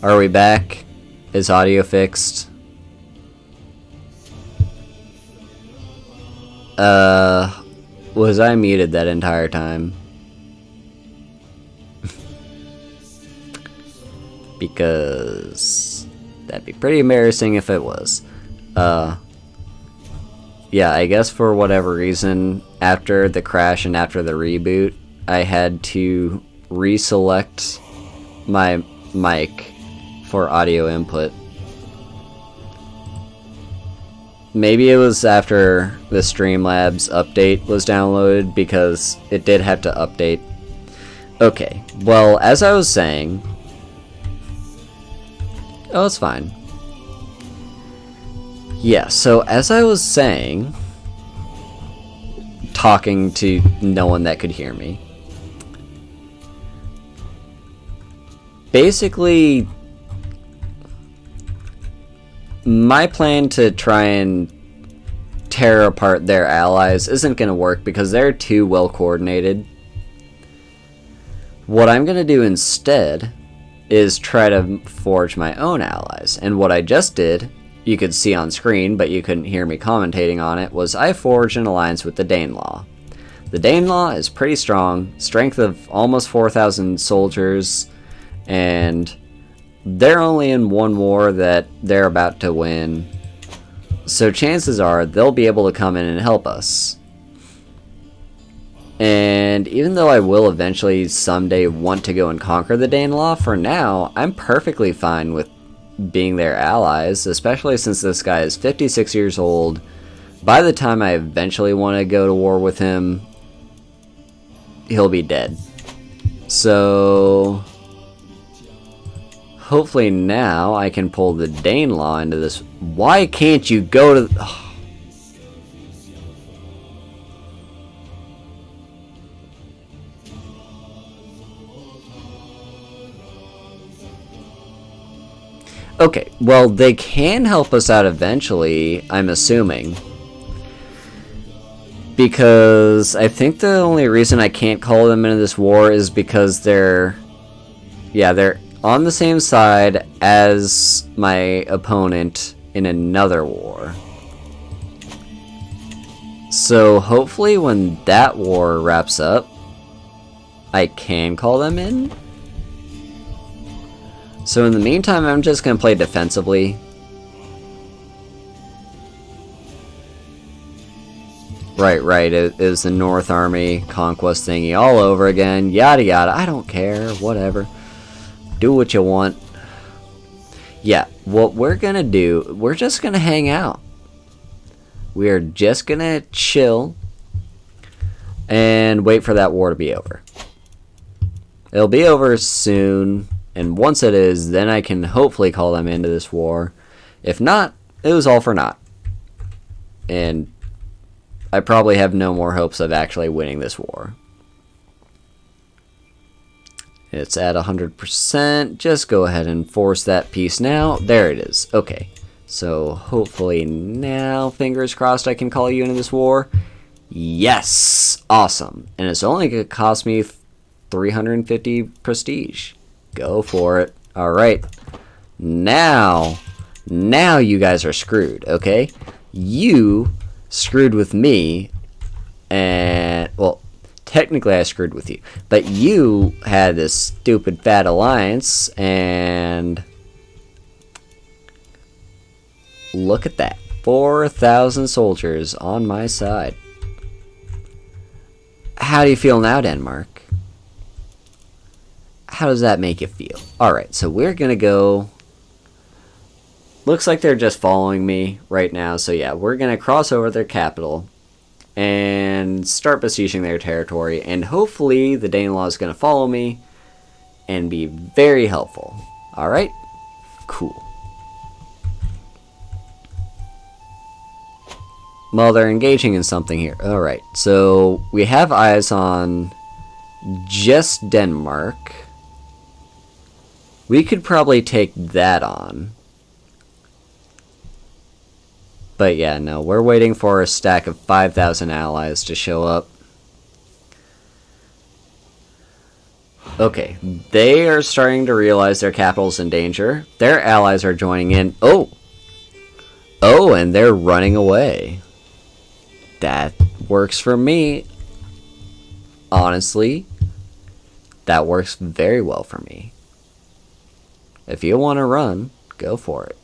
Are we back? Is audio fixed? Was I muted that entire time? Because that'd be pretty embarrassing if it was. Yeah, I guess for whatever reason, after the crash and after the reboot, I had to reselect my mic for audio input. Maybe it was after the Streamlabs update was downloaded, because it did have to update. Okay, well, as I was saying... Oh, it's fine. Yeah, so as I was saying, talking to no one that could hear me, basically, my plan to try and tear apart their allies isn't going to work because they're too well coordinated. What I'm going to do instead is try to forge my own allies. And what I just did, you could see on screen, but you couldn't hear me commentating on it, was I forged an alliance with the Danelaw. The Danelaw is pretty strong, strength of almost 4,000 soldiers, and they're only in one war that they're about to win, so chances are they'll be able to come in and help us. And even though I will eventually someday want to go and conquer the Danelaw, for now, I'm perfectly fine with being their allies, especially since this guy is 56 years old. By the time I eventually want to go to war with him, he'll be dead. So hopefully now I can pull the Danelaw into this. Why can't you go to... Oh. Okay, well, they can help us out eventually, I'm assuming. Because I think the only reason I can't call them into this war is because they're on the same side as my opponent in another war. So hopefully when that war wraps up, I can call them in. So in the meantime, I'm just going to play defensively. Right. It was the North Army conquest thingy all over again. Yada yada. I don't care. Whatever. Do what you want. Yeah, what we're gonna do, we're just gonna hang out. We are just gonna chill and wait for that war to be over. It'll be over soon, and once it is, then I can hopefully call them into this war. If not, it was all for naught. And I probably have no more hopes of actually winning this war. It's at 100%. Just go ahead and force that piece now. There it is. Okay. So hopefully now, fingers crossed, I can call you into this war. Yes! Awesome. And it's only going to cost me 350 prestige. Go for it. Alright. Now you guys are screwed, okay? You screwed with me, and, well, technically I screwed with you, but you had this stupid fat alliance, and look at that. 4,000 soldiers on my side. How do you feel now, Denmark? How does that make you feel? Alright, so we're gonna go. Looks like they're just following me right now, so yeah, we're gonna cross over their capital and start besieging their territory, and hopefully the Danelaw is gonna follow me and be very helpful. Alright? Cool. Well, they're engaging in something here. Alright, so we have eyes on just Denmark. We could probably take that on. But yeah, no, we're waiting for a stack of 5,000 allies to show up. Okay, they are starting to realize their capital's in danger. Their allies are joining in. Oh, and they're running away. That works for me. Honestly, that works very well for me. If you want to run, go for it.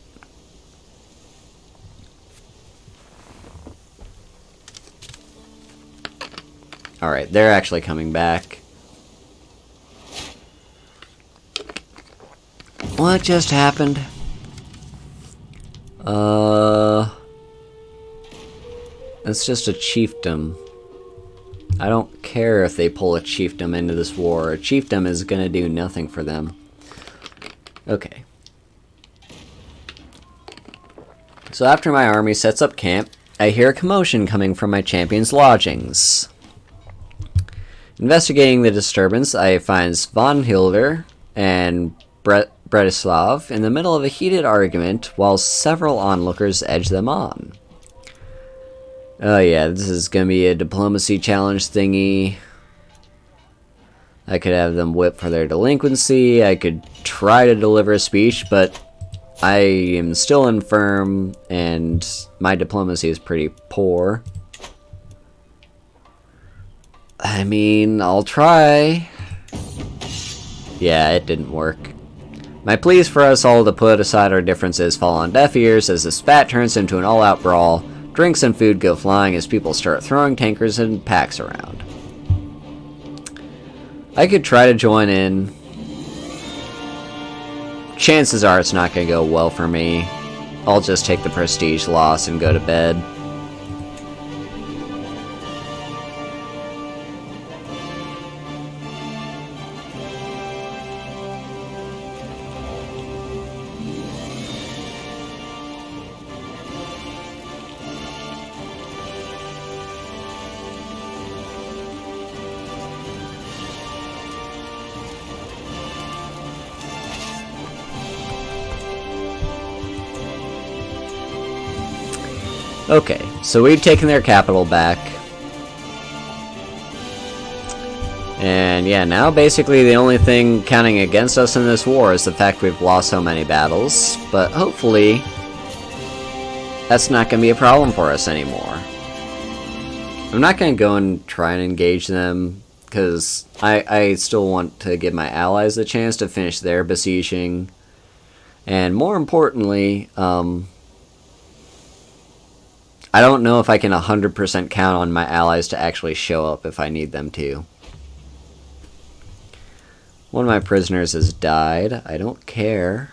Alright, they're actually coming back. What just happened? It's just a chiefdom. I don't care if they pull a chiefdom into this war. A chiefdom is gonna do nothing for them. Okay. So after my army sets up camp, I hear a commotion coming from my champion's lodgings. Investigating the disturbance, I find Svanhilder and Bretislav in the middle of a heated argument while several onlookers edge them on. Oh yeah, this is gonna be a diplomacy challenge thingy. I could have them whipped for their delinquency. I could try to deliver a speech, but I am still infirm and my diplomacy is pretty poor. I mean, I'll try. Yeah, it didn't work. My pleas for us all to put aside our differences fall on deaf ears as the spat turns into an all-out brawl. Drinks and food go flying as people start throwing tankers and packs around. I could try to join in. Chances are it's not going to go well for me. I'll just take the prestige loss and go to bed. Okay, so we've taken their capital back. And yeah, now basically the only thing counting against us in this war is the fact we've lost so many battles. But hopefully, that's not going to be a problem for us anymore. I'm not going to go and try and engage them, because I still want to give my allies the chance to finish their besieging. And more importantly, I don't know if I can 100% count on my allies to actually show up if I need them to. One of my prisoners has died. I don't care.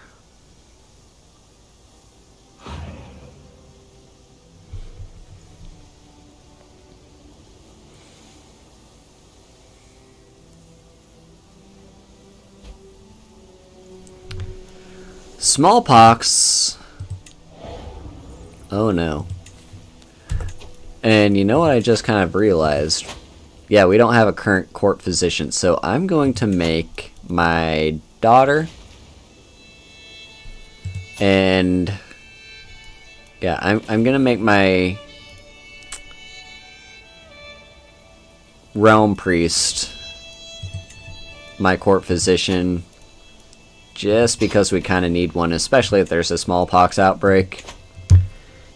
Smallpox. Oh no. And you know what I just kind of realized? Yeah, we don't have a current court physician, so I'm going to make my daughter and yeah, I'm gonna make my realm priest my court physician, just because we kind of need one, especially if there's a smallpox outbreak.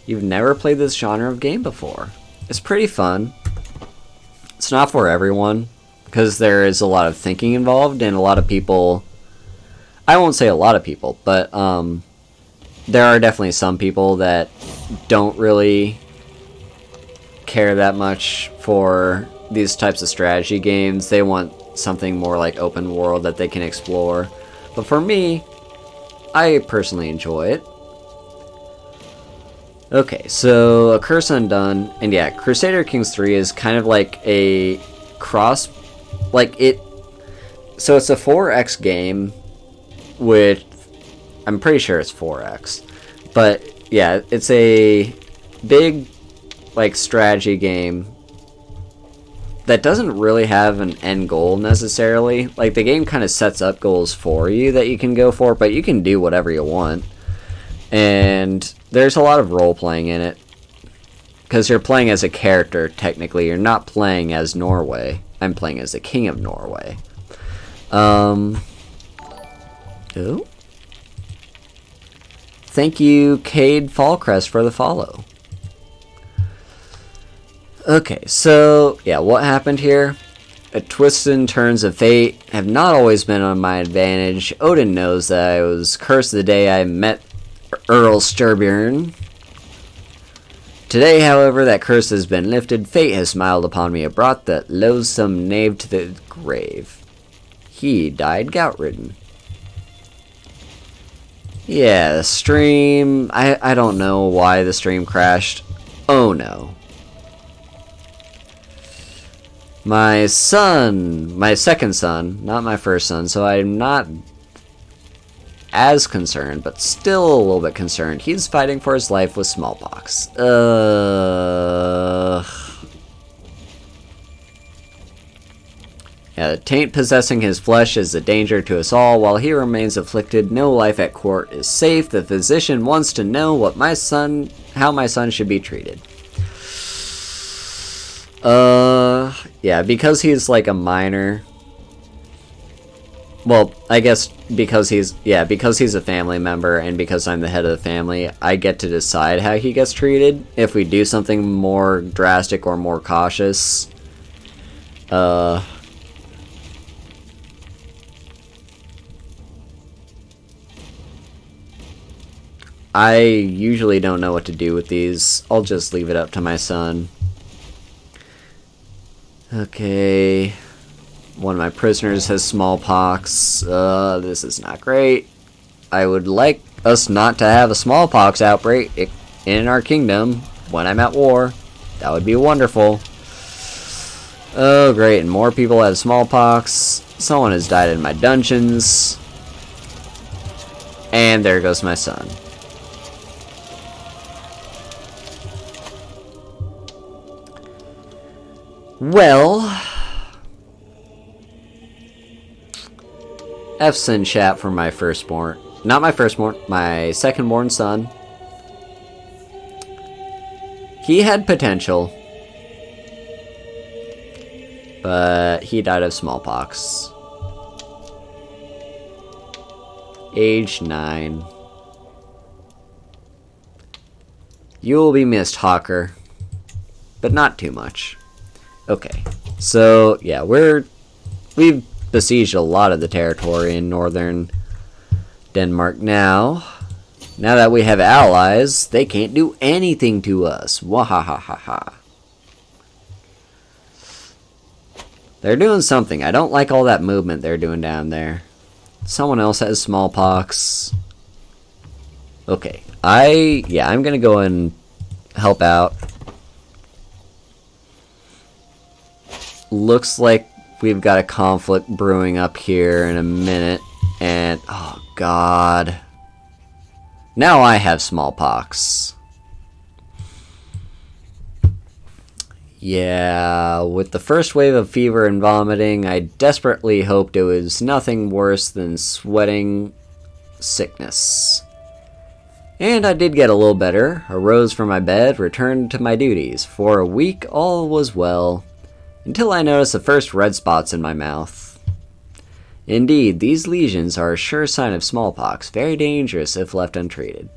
You've never played this genre of game before. It's pretty fun. It's not for everyone, because there is a lot of thinking involved, and a lot of people... I won't say a lot of people, but there are definitely some people that don't really care that much for these types of strategy games. They want something more like open world that they can explore. But for me, I personally enjoy it. Okay, so A Curse Undone, and yeah, Crusader Kings 3 is kind of like a cross, like it, so it's a 4X game, with, I'm pretty sure it's 4X, but yeah, it's a big, like, strategy game that doesn't really have an end goal necessarily. Like, the game kind of sets up goals for you that you can go for, but you can do whatever you want. And there's a lot of role-playing in it, because you're playing as a character, technically. You're not playing as Norway. I'm playing as the King of Norway. Oh. Thank you, Cade Fallcrest, for the follow. Okay, so, yeah, what happened here? A twists and turns of fate have not always been on my advantage. Odin knows that I was cursed the day I met Earl Sturbjorn. Today, however, that curse has been lifted. Fate has smiled upon me and brought that loathsome knave to the grave. He died gout-ridden. Yeah, the stream... I don't know why the stream crashed. Oh no. My son, my second son, not my first son, so I'm not as concerned, but still a little bit concerned. He's fighting for his life with smallpox. Yeah, the taint possessing his flesh is a danger to us all. While he remains afflicted, no life at court is safe. The physician wants to know how my son should be treated. Yeah, because he's like a minor. Well, I guess because he's a family member, and because I'm the head of the family, I get to decide how he gets treated. If we do something more drastic or more cautious, I usually don't know what to do with these. I'll just leave it up to my son. Okay. One of my prisoners has smallpox. This is not great. I would like us not to have a smallpox outbreak in our kingdom when I'm at war. That would be wonderful. Oh, great. And more people have smallpox. Someone has died in my dungeons. And there goes my son. Well... F's in chat for my firstborn. Not my firstborn, my secondborn son. He had potential, but he died of smallpox. Age 9. You will be missed, Hawker, but not too much. Okay, so yeah, we've besieged a lot of the territory in northern Denmark now. Now that we have allies, they can't do anything to us. Wahahaha. They're doing something. I don't like all that movement they're doing down there. Someone else has smallpox. Okay. I'm gonna go and help out. Looks like we've got a conflict brewing up here in a minute. And, oh god. Now I have smallpox. Yeah, with the first wave of fever and vomiting, I desperately hoped it was nothing worse than sweating sickness. And I did get a little better, arose from my bed, returned to my duties. For a week, all was well, until I noticed the first red spots in my mouth. Indeed, these lesions are a sure sign of smallpox, very dangerous if left untreated.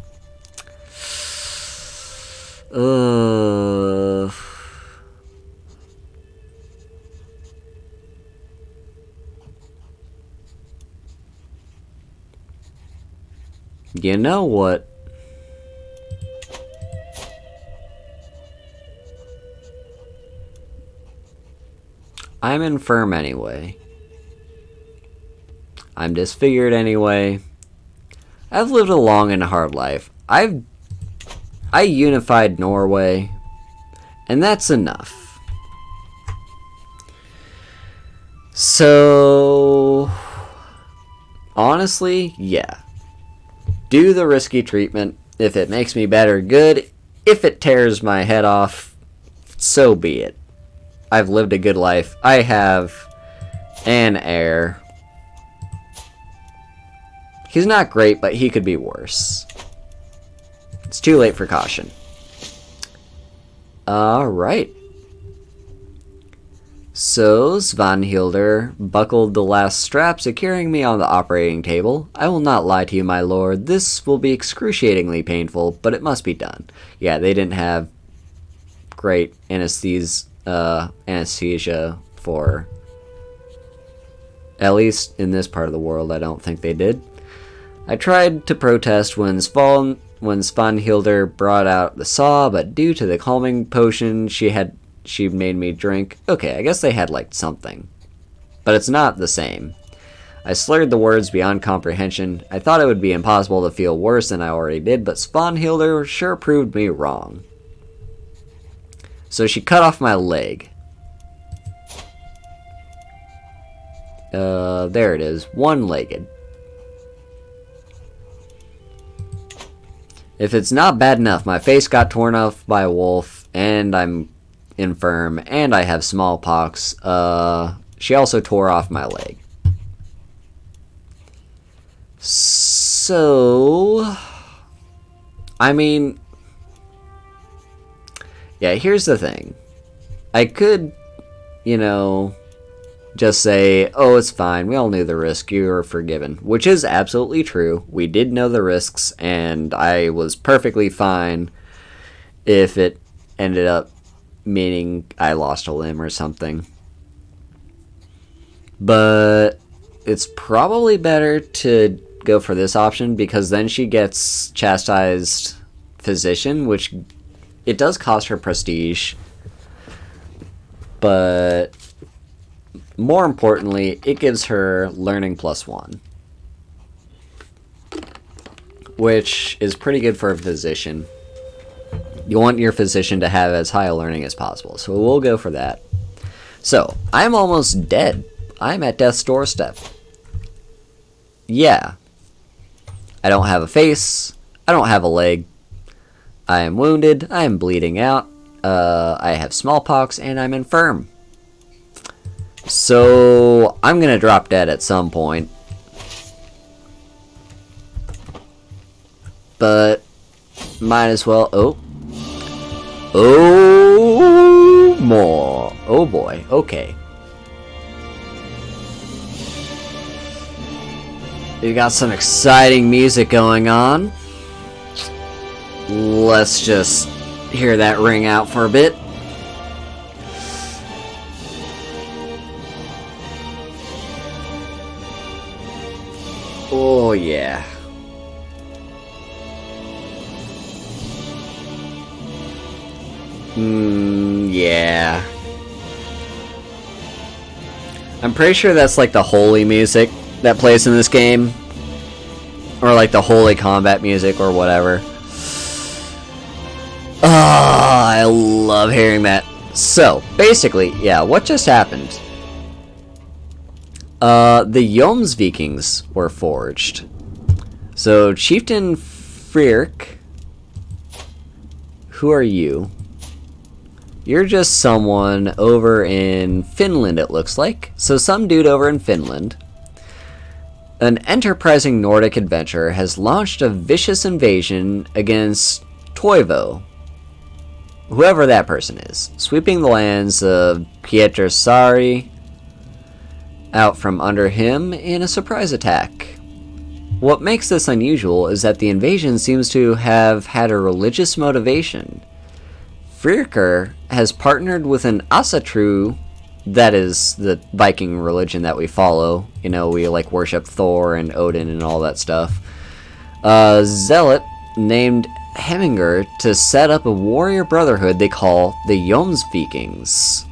You know what? I'm infirm anyway. I'm disfigured anyway. I've lived a long and hard life. I unified Norway, and that's enough. So, honestly, yeah. Do the risky treatment. If it makes me better, good. If it tears my head off, so be it. I've lived a good life. I have an heir. He's not great, but he could be worse. It's too late for caution. Alright. So, Svanhildr buckled the last strap, securing me on the operating table. I will not lie to you, my lord. This will be excruciatingly painful, but it must be done. Yeah, they didn't have great anesthesia for... At least in this part of the world, I don't think they did. I tried to protest when Svanhildr brought out the saw, but due to the calming potion she made me drink. Okay, I guess they had like something. But it's not the same. I slurred the words beyond comprehension. I thought it would be impossible to feel worse than I already did, but Svanhildr sure proved me wrong. So she cut off my leg. There it is. One-legged. If it's not bad enough, my face got torn off by a wolf, and I'm infirm, and I have smallpox. She also tore off my leg. So, I mean, yeah, here's the thing. I could, just say, oh, it's fine, we all knew the risk, you are forgiven. Which is absolutely true. We did know the risks, and I was perfectly fine if it ended up meaning I lost a limb or something. But it's probably better to go for this option, because then she gets chastised physician, which it does cost her prestige. But more importantly, it gives her learning +1, which is pretty good for a physician. You want your physician to have as high a learning as possible, so we'll go for that. So, I'm almost dead. I'm at death's doorstep. Yeah. I don't have a face. I don't have a leg. I am wounded. I am bleeding out. I have smallpox, and I'm infirm. So, I'm gonna drop dead at some point. But, might as well... Oh, more. Oh boy, okay. We got some exciting music going on. Let's just hear that ring out for a bit. Oh yeah. Yeah. I'm pretty sure that's like the holy music that plays in this game. Or like the holy combat music or whatever. Oh, I love hearing that. So, basically, yeah, what just happened? The Jomsvikings were forged. So, Chieftain Frierk, who are you? You're just someone over in Finland, it looks like. So, some dude over in Finland. An enterprising Nordic adventurer has launched a vicious invasion against Toivo, whoever that person is, sweeping the lands of Pietarsaari out from under him in a surprise attack. What makes this unusual is that the invasion seems to have had a religious motivation. Frierker has partnered with an Asatru, that is the Viking religion that we follow. You know, we like worship Thor and Odin and all that stuff. Zealot named Heminger to set up a warrior brotherhood they call the Jomsvikings.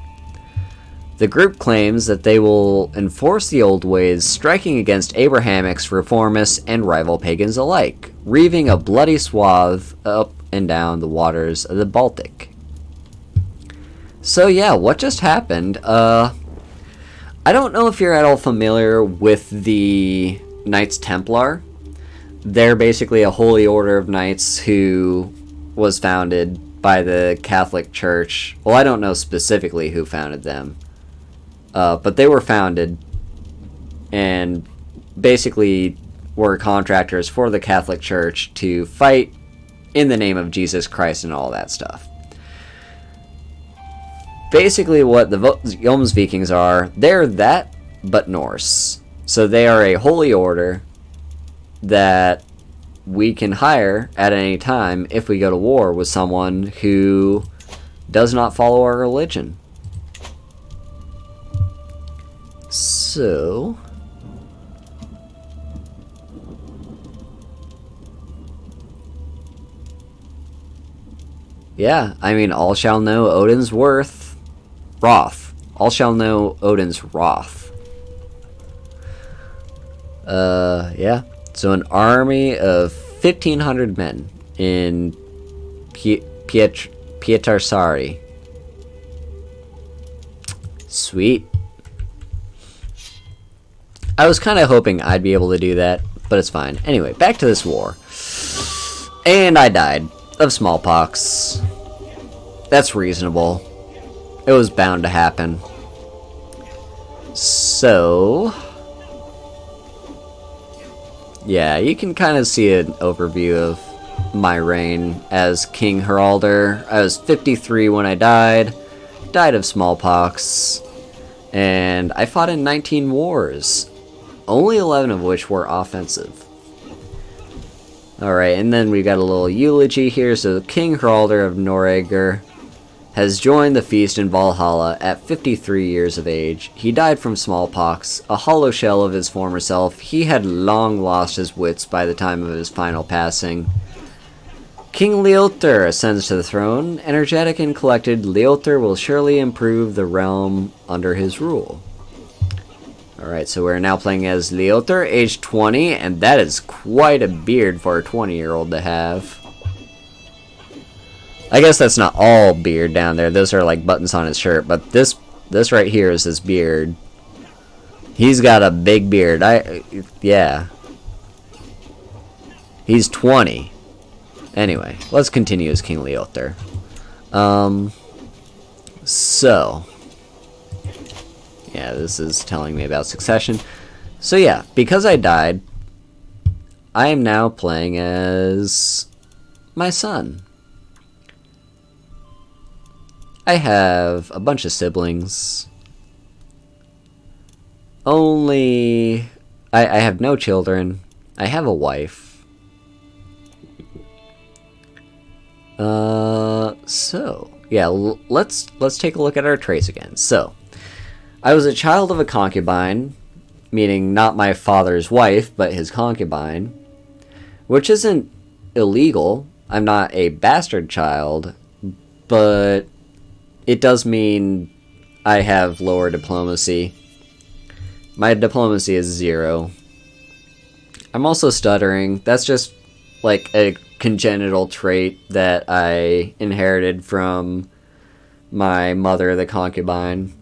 The group claims that they will enforce the old ways, striking against Abrahamics, reformists, and rival pagans alike, reaving a bloody swath up and down the waters of the Baltic. So yeah, what just happened? I don't know if you're at all familiar with the Knights Templar. They're basically a holy order of knights who was founded by the Catholic Church. Well, I don't know specifically who founded them. But they were founded and basically were contractors for the Catholic Church to fight in the name of Jesus Christ and all that stuff. Basically what the Jomsvikings are, they're that, but Norse. So they are a holy order that we can hire at any time if we go to war with someone who does not follow our religion. So... yeah, I mean, all shall know Odin's wrath. All shall know Odin's wrath. Yeah. So an army of 1,500 men in Pietarsaari. Sweet. I was kind of hoping I'd be able to do that, but it's fine. Anyway, back to this war. And I died of smallpox. That's reasonable. It was bound to happen. So... yeah, you can kind of see an overview of my reign as King Haraldr. I was 53 when I died. Died of smallpox. And I fought in 19 wars. Only 11 of which were offensive. Alright, and then we got a little eulogy here. So King Haraldr of Noreger has joined the feast in Valhalla at 53 years of age. He died from smallpox, a hollow shell of his former self. He had long lost his wits by the time of his final passing. King Leother ascends to the throne. Energetic and collected, Leother will surely improve the realm under his rule. Alright, so we're now playing as Leother, age 20, and that is quite a beard for a 20-year-old to have. I guess that's not all beard down there. Those are like buttons on his shirt. But this right here is his beard. He's got a big beard. Yeah. He's 20. Anyway, let's continue as King Leother. So. Yeah, this is telling me about succession. So yeah, because I died, I am now playing as my son. I have a bunch of siblings. I have no children. I have a wife. So yeah, let's take a look at our traits again. So, I was a child of a concubine, meaning not my father's wife, but his concubine, which isn't illegal. I'm not a bastard child, but it does mean I have lower diplomacy. My diplomacy is 0. I'm also stuttering. That's just like a congenital trait that I inherited from my mother, the concubine.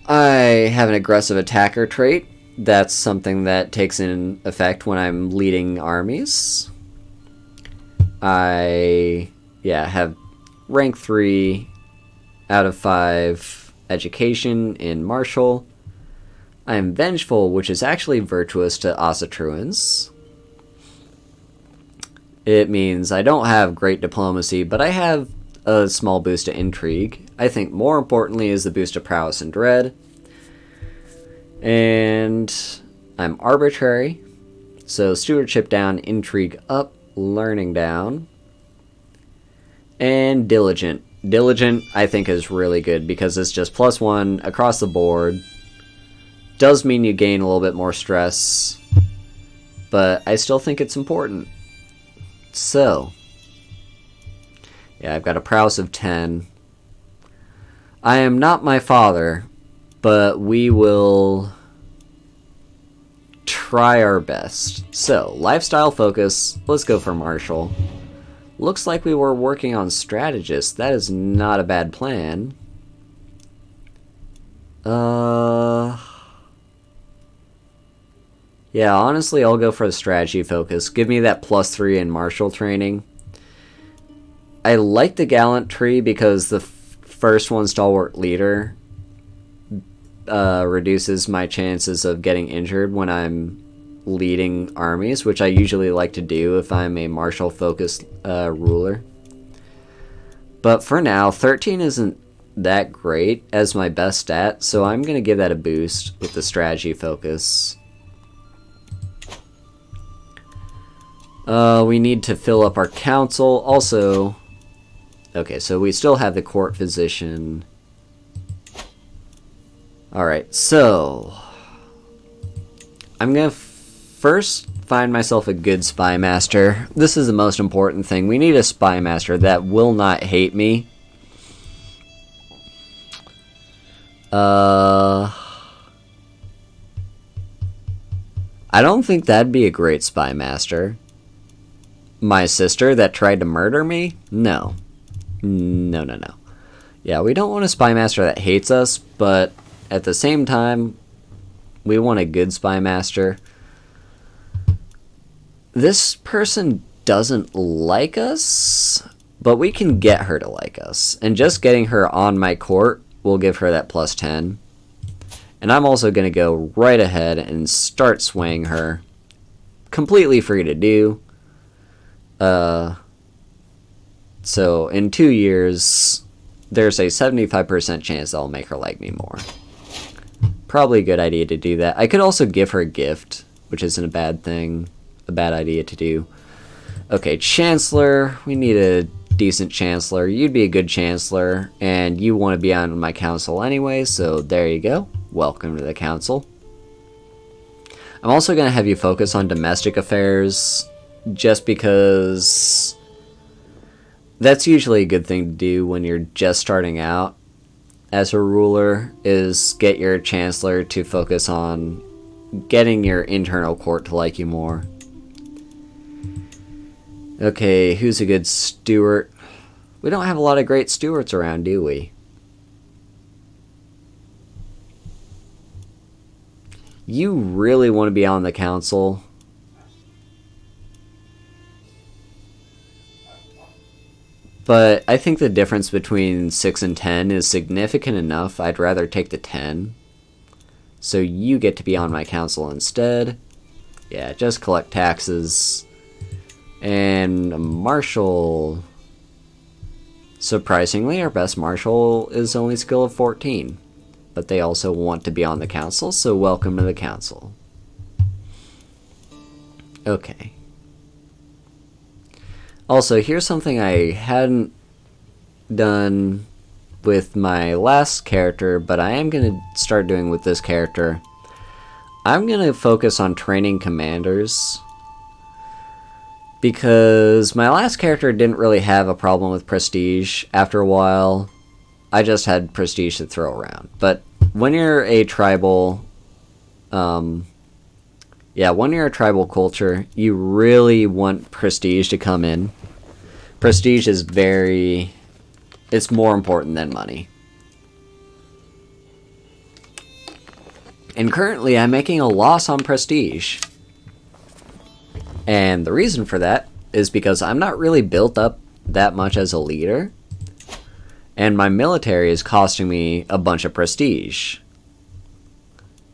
I have an aggressive attacker trait. That's something that takes in effect when I'm leading armies. I have rank 3 out of 5 education in martial. I am vengeful, which is actually virtuous to Ossitruans. It means I don't have great diplomacy, but I have a small boost to intrigue. I think more importantly is the boost to prowess and dread. And I'm arbitrary, so stewardship down, intrigue up, learning down. And diligent. Diligent, I think, is really good because it's just +1 across the board. Does mean you gain a little bit more stress, but I still think it's important. So, yeah, I've got a prowess of 10. I am not my father, but we will try our best. So, lifestyle focus, let's go for martial. Looks like we were working on strategist. That is not a bad plan. Yeah, honestly, I'll go for the strategy focus. Give me that +3 in martial training. I like the gallantry because the first one, stalwart leader, reduces my chances of getting injured when I'm leading armies, which I usually like to do if I'm a martial focused ruler. But for now, 13 isn't that great as my best stat, so I'm going to give that a boost with the strategy focus. We need to fill up our council. Also, okay, so we still have the court physician. Alright, so I'm going to first find myself a good spy master. This is the most important thing. We need a spy master that will not hate me. I don't think that'd be a great spy master. My sister that tried to murder me? No. No. Yeah, we don't want a spy master that hates us, but at the same time, we want a good spy master. This person doesn't like us, but we can get her to like us. And just getting her on my court will give her that +10. And I'm also going to go right ahead and start swaying her. Completely free to do. So in 2 years, there's a 75% chance I'll make her like me more. Probably a good idea to do that. I could also give her a gift, which isn't a bad thing, a bad idea to do. Okay, Chancellor. We need a decent Chancellor. You'd be a good Chancellor, and you want to be on my council anyway, so there you go. Welcome to the council. I'm also going to have you focus on domestic affairs, just because that's usually a good thing to do when you're just starting out as a ruler, is get your chancellor to focus on getting your internal court to like you more. Okay, who's a good steward? We don't have a lot of great stewards around, do we? You really want to be on the council? But I think the difference between 6 and 10 is significant enough. I'd rather take the 10. So you get to be on my council instead. Yeah, just collect taxes. And marshal. Surprisingly, our best marshal is only skill of 14. But they also want to be on the council, so welcome to the council. Okay. Also, here's something I hadn't done with my last character, but I am going to start doing with this character. I'm going to focus on training commanders. Because my last character didn't really have a problem with prestige after a while. I just had prestige to throw around. But when you're a tribal... when you're a tribal culture, you really want prestige to come in. Prestige is it's more important than money. And currently I'm making a loss on prestige. And the reason for that is because I'm not really built up that much as a leader. And my military is costing me a bunch of prestige.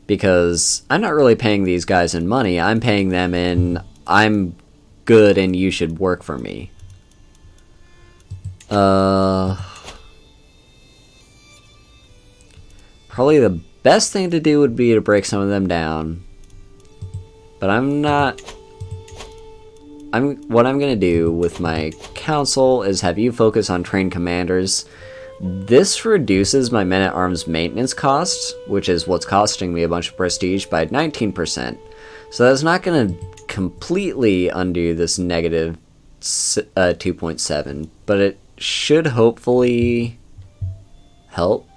Because I'm not really paying these guys in money, I'm paying them in, I'm good and you should work for me. Probably the best thing to do would be to break some of them down. But what I'm going to do with my council is have you focus on trained commanders. This reduces my men-at-arms maintenance costs, which is what's costing me a bunch of prestige, by 19%. So that's not going to completely undo this negative 2.7, but it should hopefully help.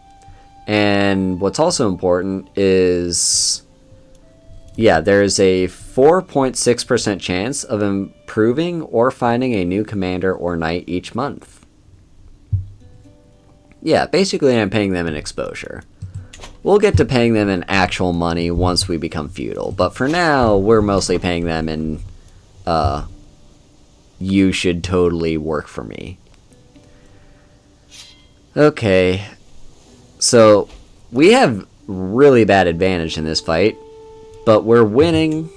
And what's also important is, there's a 4.6% chance of improving or finding a new commander or knight each month. Yeah, basically I'm paying them in exposure. We'll get to paying them in actual money once we become feudal, but for now, we're mostly paying them in, you should totally work for me. Okay, so we have really bad advantage in this fight, but we're winning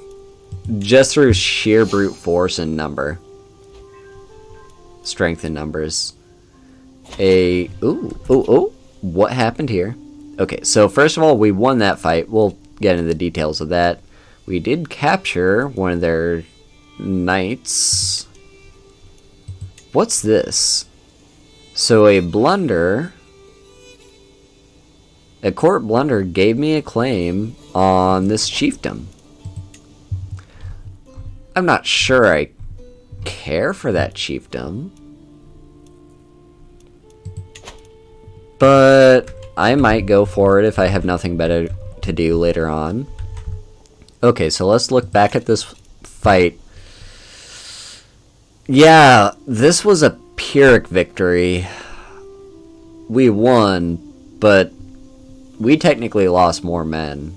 just through sheer brute force and number. Strength in numbers. What happened here? Okay, so first of all, we won that fight. We'll get into the details of that. We did capture one of their knights. What's this? So a court blunder gave me a claim on this chiefdom. I'm not sure I care for that chiefdom, but I might go for it if I have nothing better to do later on. Okay, so let's look back at this fight. Yeah, this was a Pyrrhic victory. We won, but we technically lost more men.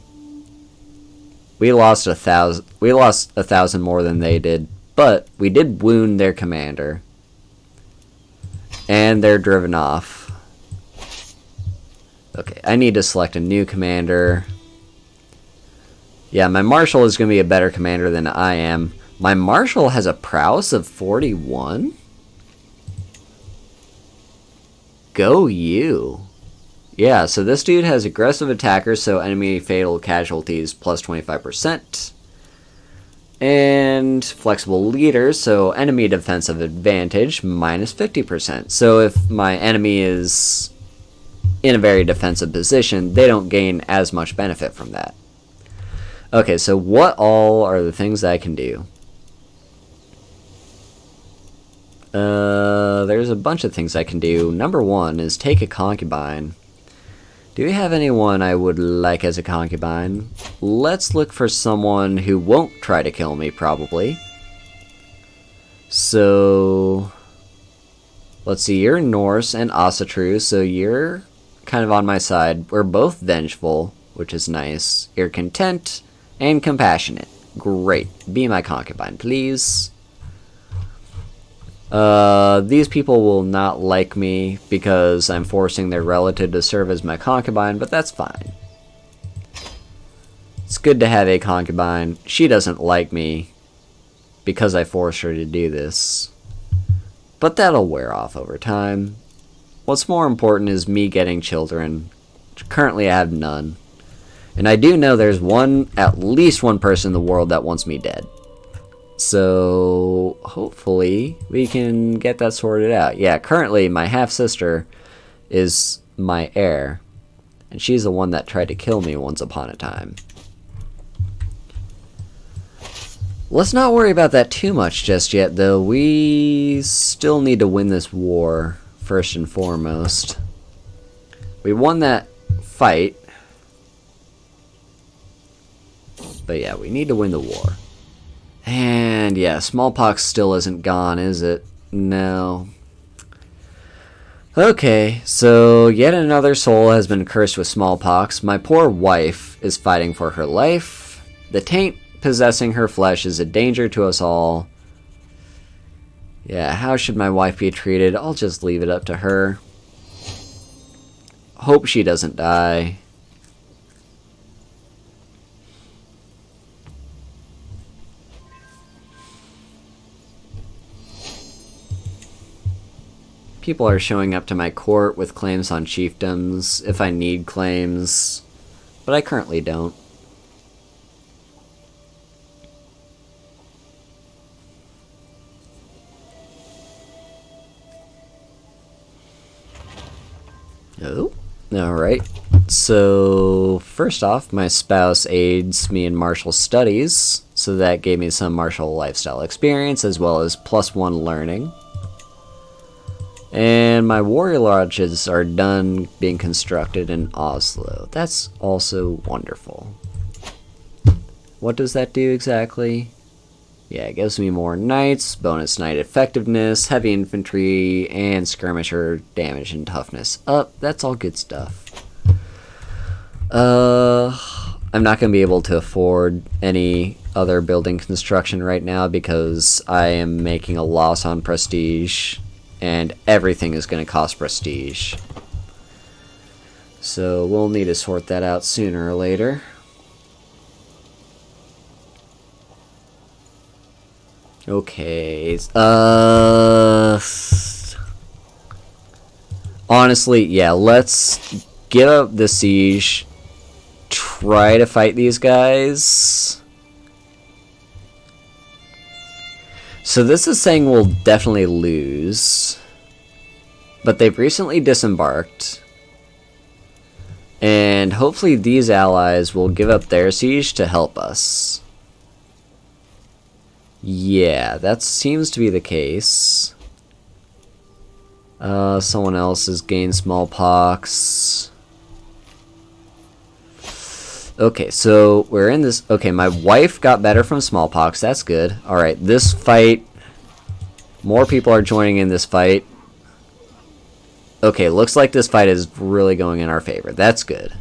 We lost 1,000. We lost 1,000 more than they did, but we did wound their commander, and they're driven off. Okay, I need to select a new commander. Yeah, my marshal is going to be a better commander than I am. My marshal has a prowess of 41? Go you. Yeah, so this dude has aggressive attackers, so enemy fatal casualties plus 25%. And flexible leaders, so enemy defensive advantage minus 50%. So if my enemy is in a very defensive position, they don't gain as much benefit from that. Okay, so what all are the things that I can do? There's a bunch of things I can do. Number one is take a concubine. Do we have anyone I would like as a concubine? Let's look for someone who won't try to kill me, probably. So, let's see, you're Norse and Asatru, so you're kind of on my side. We're both vengeful, which is nice. You're content and compassionate. Great. Be my concubine, please. These people will not like me because I'm forcing their relative to serve as my concubine, but that's fine. It's good to have a concubine. She doesn't like me because I forced her to do this, but that'll wear off over time. What's more important is me getting children. Currently I have none. And I do know there's at least one person in the world that wants me dead. So, hopefully, we can get that sorted out. Yeah, currently, my half-sister is my heir. And she's the one that tried to kill me once upon a time. Let's not worry about that too much just yet, though. We still need to win this war, first and foremost. We won that fight. But yeah, we need to win the war. And yeah, smallpox still isn't gone, is it? No. Okay, so yet another soul has been cursed with smallpox. My poor wife is fighting for her life. The taint possessing her flesh is a danger to us all. Yeah, how should my wife be treated? I'll just leave it up to her. Hope she doesn't die. People are showing up to my court with claims on chiefdoms, if I need claims, but I currently don't. Oh, alright. So, first off, my spouse aids me in martial studies, so that gave me some martial lifestyle experience, as well as +1 learning. And my warrior lodges are done being constructed in Oslo. That's also wonderful. What does that do exactly? Yeah, it gives me more knights, bonus knight effectiveness, heavy infantry, and skirmisher damage and toughness up. That's all good stuff. I'm not going to be able to afford any other building construction right now because I am making a loss on prestige. And everything is going to cost prestige. So we'll need to sort that out sooner or later. Okay. Honestly, yeah, let's give up the siege. Try to fight these guys. So this is saying we'll definitely lose, but they've recently disembarked, and hopefully these allies will give up their siege to help us. Yeah, that seems to be the case. Someone else has gained smallpox. Okay, so we're in this. Okay, my wife got better from smallpox. That's good. Alright, this fight. More people are joining in this fight. Okay, looks like this fight is really going in our favor. That's good.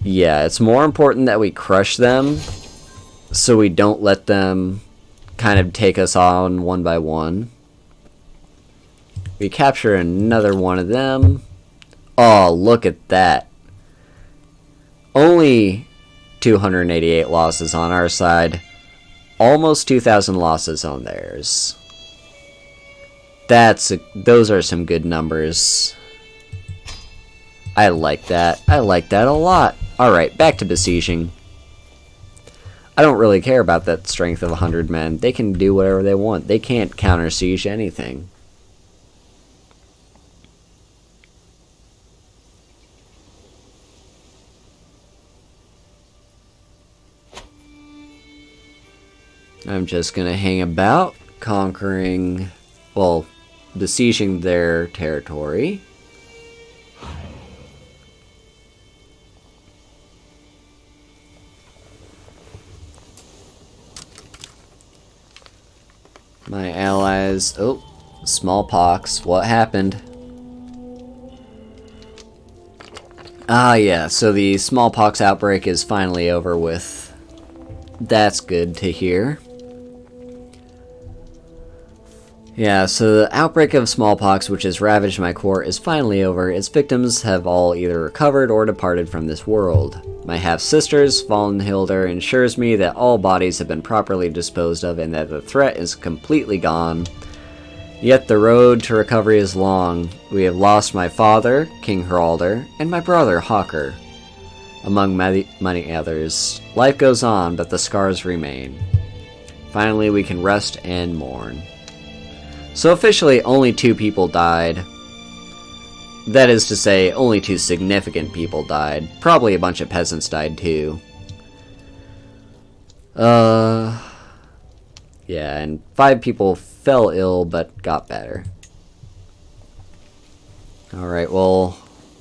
Yeah, it's more important that we crush them so we don't let them kind of take us on one by one. We capture another one of them. Oh, look at that. Only 288 losses on our side. Almost 2,000 losses on theirs. Those are some good numbers. I like that. I like that a lot. Alright, back to besieging. I don't really care about that strength of 100 men. They can do whatever they want. They can't counter siege anything. I'm just going to hang about, conquering, well, besieging their territory. My allies, oh, smallpox, what happened? Ah, yeah, so the smallpox outbreak is finally over with. That's good to hear. Yeah, so the outbreak of smallpox, which has ravaged my court, is finally over. Its victims have all either recovered or departed from this world. My half-sisters, Vallenhilder, ensures me that all bodies have been properly disposed of and that the threat is completely gone. Yet the road to recovery is long. We have lost my father, King Haralder, and my brother, Hawker, among many others. Life goes on, but the scars remain. Finally, we can rest and mourn. So officially, only 2 people died. That is to say, only 2 significant people died. Probably a bunch of peasants died too. Yeah, and 5 people fell ill but got better. Alright, well,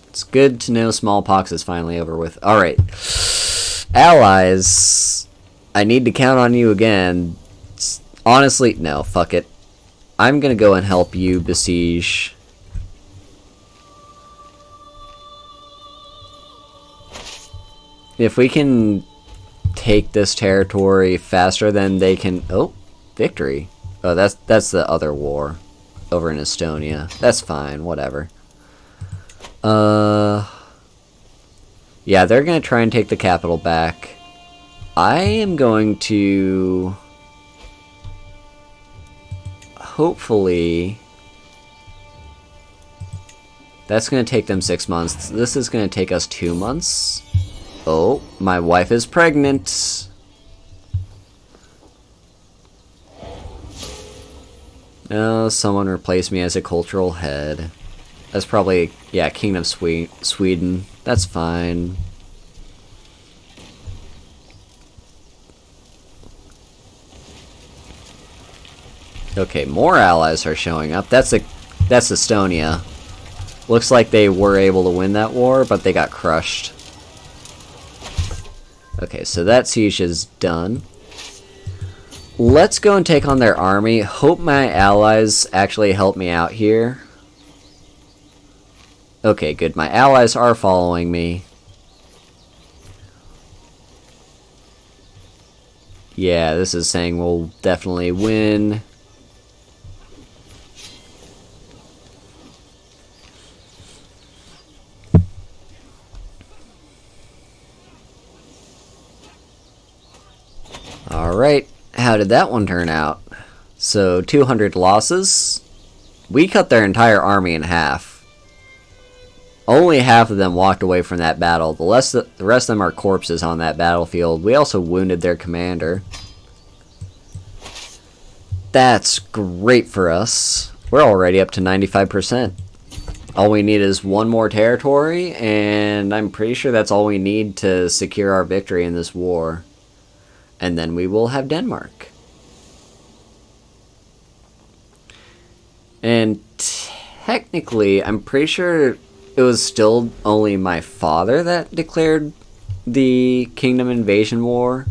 it's good to know smallpox is finally over with. Alright. Allies, I need to count on you again. Honestly, no, fuck it. I'm gonna go and help you besiege. If we can take this territory faster than they can... Oh, victory. Oh, that's the other war over in Estonia. That's fine, whatever. Yeah, they're gonna try and take the capital back. I am going to... Hopefully... That's gonna take them 6 months. This is gonna take us 2 months. Oh, my wife is pregnant. Oh, someone replaced me as a cultural head. That's probably, yeah, King of Sweden. That's fine. Okay, more allies are showing up. That's Estonia. Looks like they were able to win that war, but they got crushed. Okay, so that siege is done. Let's go and take on their army. Hope my allies actually help me out here. Okay, good. My allies are following me. Yeah, this is saying we'll definitely win. Alright, how did that one turn out? So, 200 losses. We cut their entire army in half. Only half of them walked away from that battle. The rest of them are corpses on that battlefield. We also wounded their commander. That's great for us. We're already up to 95%. All we need is one more territory, and I'm pretty sure that's all we need to secure our victory in this war. And then we will have Denmark. And technically, I'm pretty sure it was still only my father that declared the Kingdom Invasion War.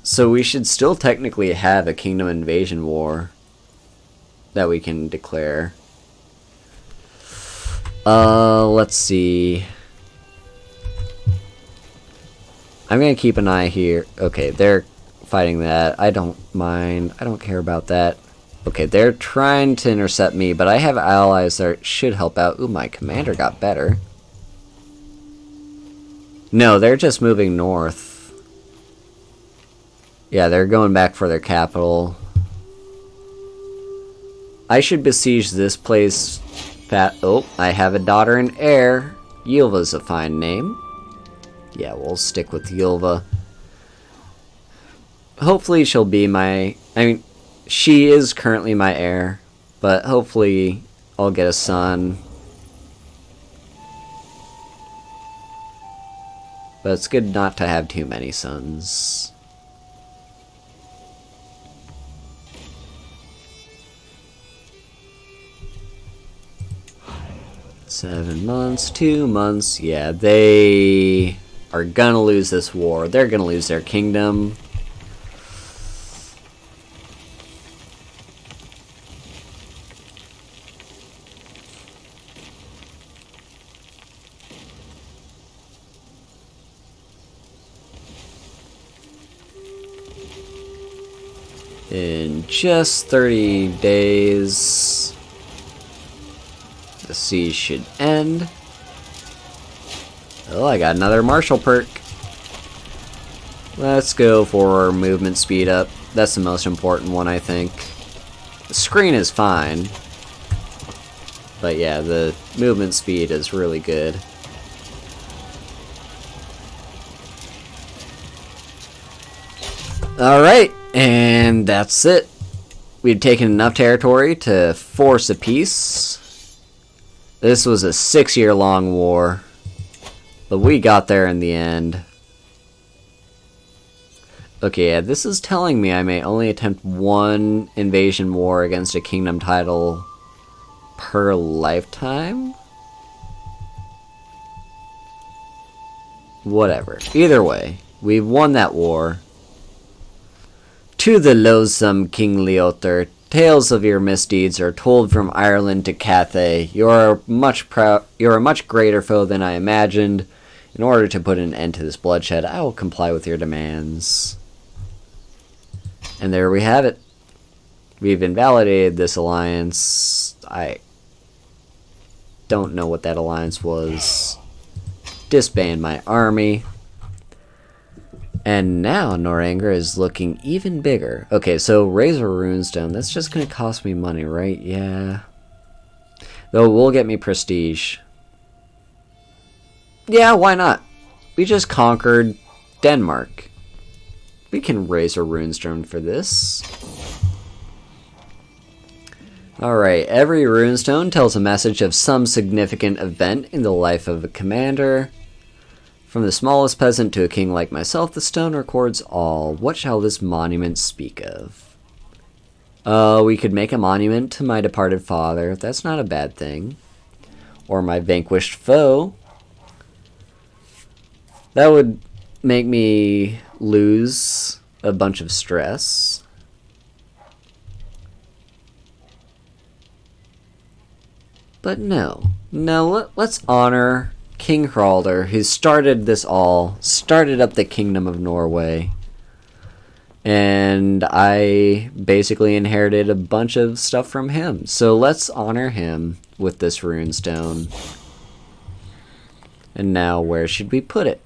So we should still technically have a Kingdom Invasion War that we can declare. Let's see. I'm gonna keep an eye here. Okay, they're fighting that. I don't mind. I don't care about that. Okay, they're trying to intercept me, but I have allies that should help out. Ooh, my commander got better. No, they're just moving north. Yeah, they're going back for their capital. I should besiege this place. Oh, I have a daughter and heir. Yilva's a fine name. Yeah, we'll stick with Yilva. Hopefully she'll be my... I mean, she is currently my heir, but hopefully I'll get a son. But it's good not to have too many sons. Seven months, 2 months. Yeah, they are gonna lose this war. They're gonna lose their kingdom. In just 30 days, the siege should end. Oh, I got another martial perk. Let's go for movement speed up. That's the most important one, I think. The screen is fine. But yeah, the movement speed is really good. Alright, and that's it. We've taken enough territory to force a peace. This was a 6-year-long war. But we got there in the end. Okay, yeah, this is telling me I may only attempt one invasion war against a kingdom title per lifetime? Whatever. Either way, we've won that war. To the loathsome King Leother, tales of your misdeeds are told from Ireland to Cathay. You are a much greater foe than I imagined. In order to put an end to this bloodshed, I will comply with your demands. And there we have it. We've invalidated this alliance. I don't know what that alliance was. Disband my army. And now Noranger is looking even bigger. Okay, so Razor Runestone, that's just going to cost me money, right? Yeah. Though it will get me prestige. Yeah, why not? We just conquered Denmark. We can Razor Runestone for this. Alright, every runestone tells a message of some significant event in the life of a commander. From the smallest peasant to a king like myself, the stone records all. What shall this monument speak of? We could make a monument to my departed father. That's not a bad thing. Or my vanquished foe. That would make me lose a bunch of stress. But no, let's honor King Haraldr, who started this all, started up the Kingdom of Norway. And I basically inherited a bunch of stuff from him. So let's honor him with this runestone. And now where should we put it?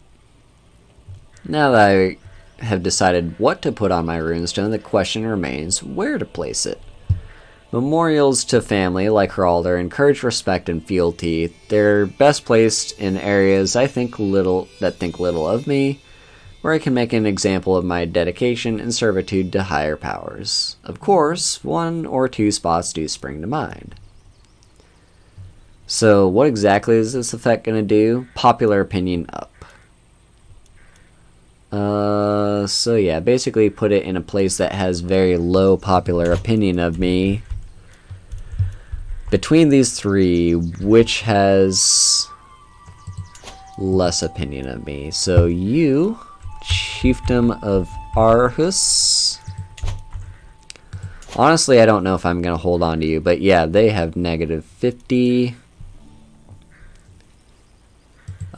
Now that I have decided what to put on my runestone, the question remains where to place it. Memorials to family like Haraldr encourage respect and fealty. They're best placed in areas that think little of me, where I can make an example of my dedication and servitude to higher powers. Of course, one or two spots do spring to mind. So what exactly is this effect going to do? Popular opinion up. So yeah, basically put it in a place that has very low popular opinion of me. Between these three, which has less opinion of me? So you, Chiefdom of Aarhus. Honestly, I don't know if I'm going to hold on to you, but yeah, they have negative 50.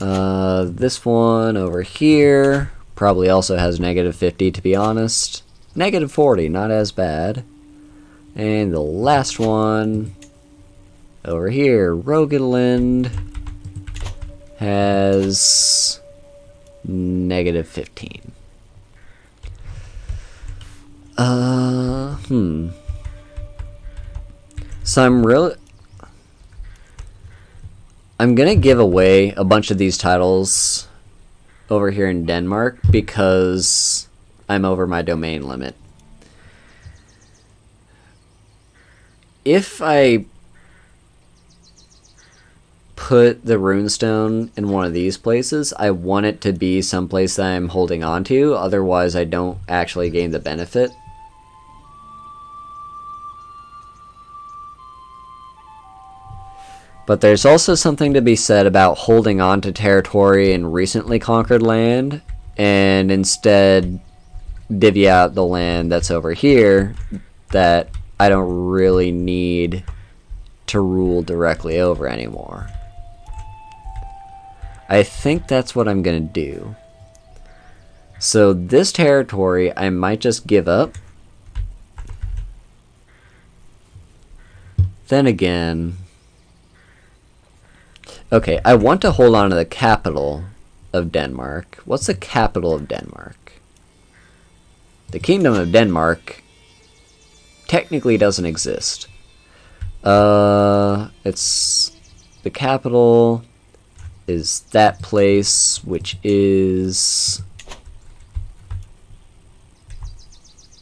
This one over here probably also has negative 50, to be honest. Negative 40, not as bad. And the last one over here, Rogaland, has negative 15. So I'm gonna give away a bunch of these titles over here in Denmark because I'm over my domain limit. If I put the runestone in one of these places, I want it to be someplace that I'm holding on to, otherwise I don't actually gain the benefit. But there's also something to be said about holding on to territory in recently conquered land and instead divvy out the land that's over here that I don't really need to rule directly over anymore. I think that's what I'm going to do. So this territory I might just give up. Then again, okay, I want to hold on to the capital of Denmark. What's the capital of Denmark? The Kingdom of Denmark technically doesn't exist. It's the capital is that place, which is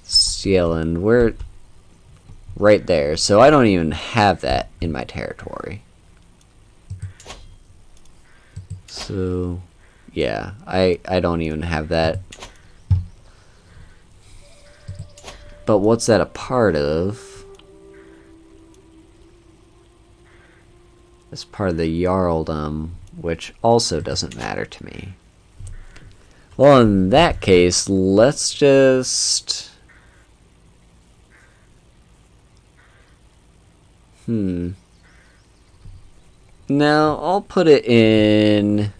Sjælland. We're right there, so I don't even have that in my territory. So yeah, I don't even have that. But what's that a part of? It's part of the Jarldom, which also doesn't matter to me. Well, in that case, let's just... No, I'll put it in...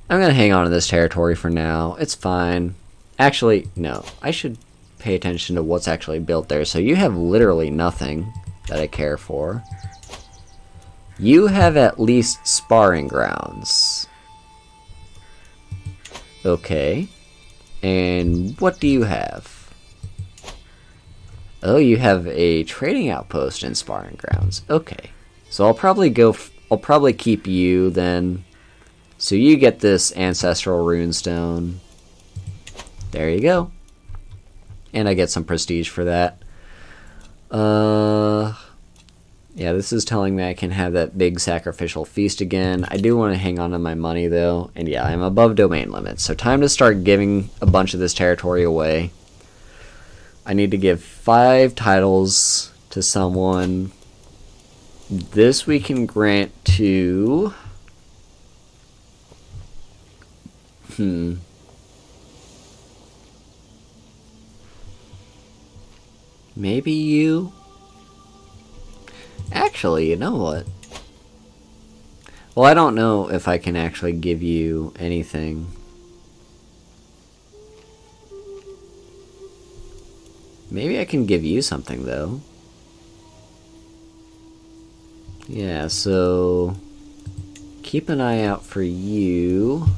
I'm going to hang on to this territory for now. It's fine. Actually, no. I should pay attention to what's actually built there. So you have literally nothing that I care for. You have at least sparring grounds. Okay. And what do you have? Oh, you have a trading outpost in sparring grounds. Okay. So I'll probably keep you then. So you get this ancestral runestone. There you go. And I get some prestige for that. Yeah, this is telling me I can have that big sacrificial feast again. I do want to hang on to my money though. And yeah, I'm above domain limits. So time to start giving a bunch of this territory away. I need to give 5 titles to someone. This we can grant to... Maybe you? Actually, you know what? Well, I don't know if I can actually give you anything. Maybe I can give you something, though. Yeah, so... keep an eye out for you.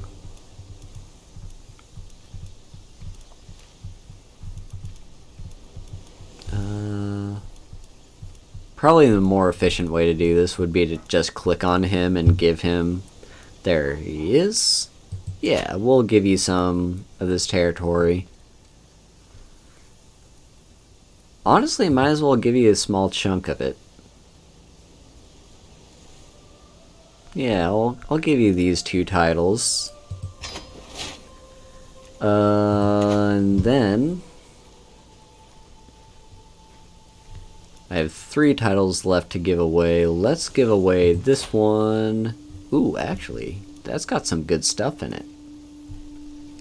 Probably the more efficient way to do this would be to just click on him and give him... There he is. Yeah, we'll give you some of this territory. Honestly, might as well give you a small chunk of it. Yeah, I'll give you these 2 titles. And then... I have 3 titles left to give away. Let's give away this one. Ooh, actually, that's got some good stuff in it.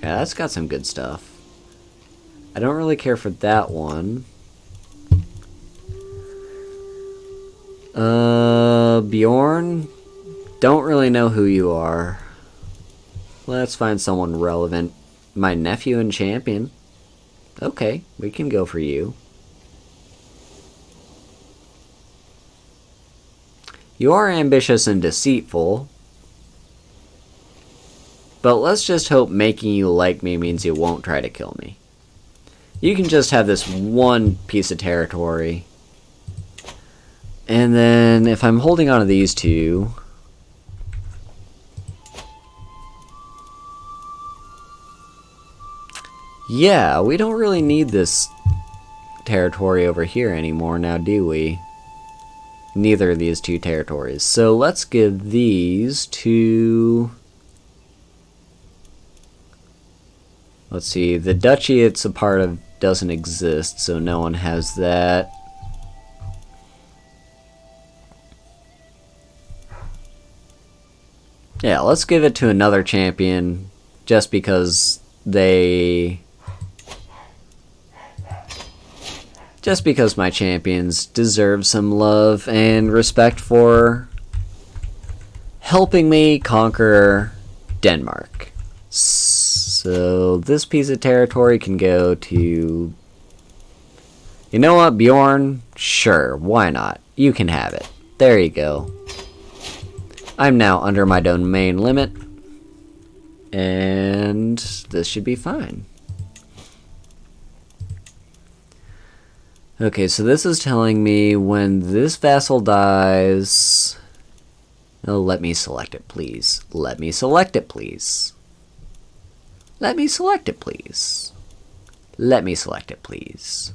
Yeah, that's got some good stuff. I don't really care for that one. Bjorn, don't really know who you are. Let's find someone relevant. My nephew and champion. Okay, we can go for you. You are ambitious and deceitful. But let's just hope making you like me means you won't try to kill me. You can just have this one piece of territory. And then if I'm holding on to these 2... yeah, we don't really need this territory over here anymore now, do we? Neither of these 2 territories. So let's give these to... let's see, the duchy it's a part of doesn't exist, so no one has that. Yeah, let's give it to another champion, just because they... just because my champions deserve some love and respect for helping me conquer Denmark. So this piece of territory can go to... you know what, Bjorn? Sure, why not? You can have it. There you go. I'm now under my domain limit. And this should be fine. Okay, so this is telling me when this vassal dies... oh, let me select it, please. Let me select it, please. Let me select it, please. Let me select it, please.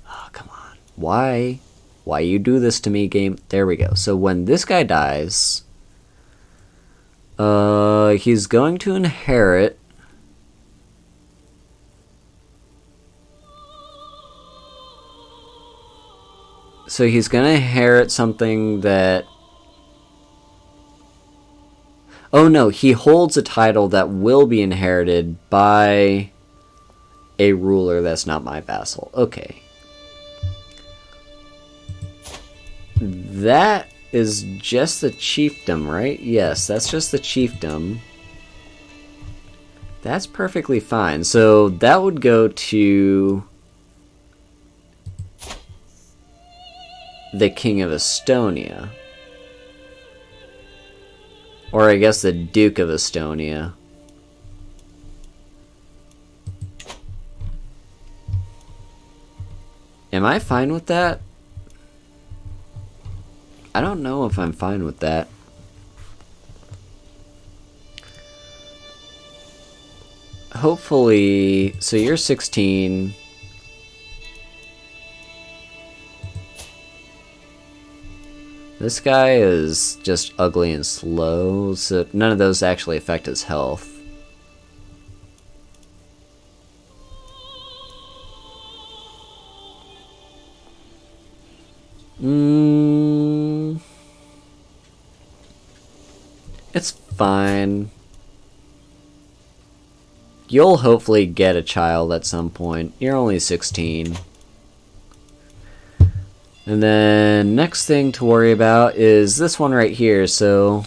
Oh, come on. Why? Why you do this to me, game? There we go. So when this guy dies... he's going to inherit... So he's gonna inherit something that... Oh no, he holds a title that will be inherited by a ruler that's not my vassal. Okay. That is just the chiefdom, right? Yes, that's just the chiefdom. That's perfectly fine. So that would go to the King of Estonia. Or I guess the Duke of Estonia. Am I fine with that? I don't know if I'm fine with that. Hopefully, so you're 16. This guy is just ugly and slow, so none of those actually affect his health. It's fine. You'll hopefully get a child at some point. You're only 16. And then next thing to worry about is this one right here. So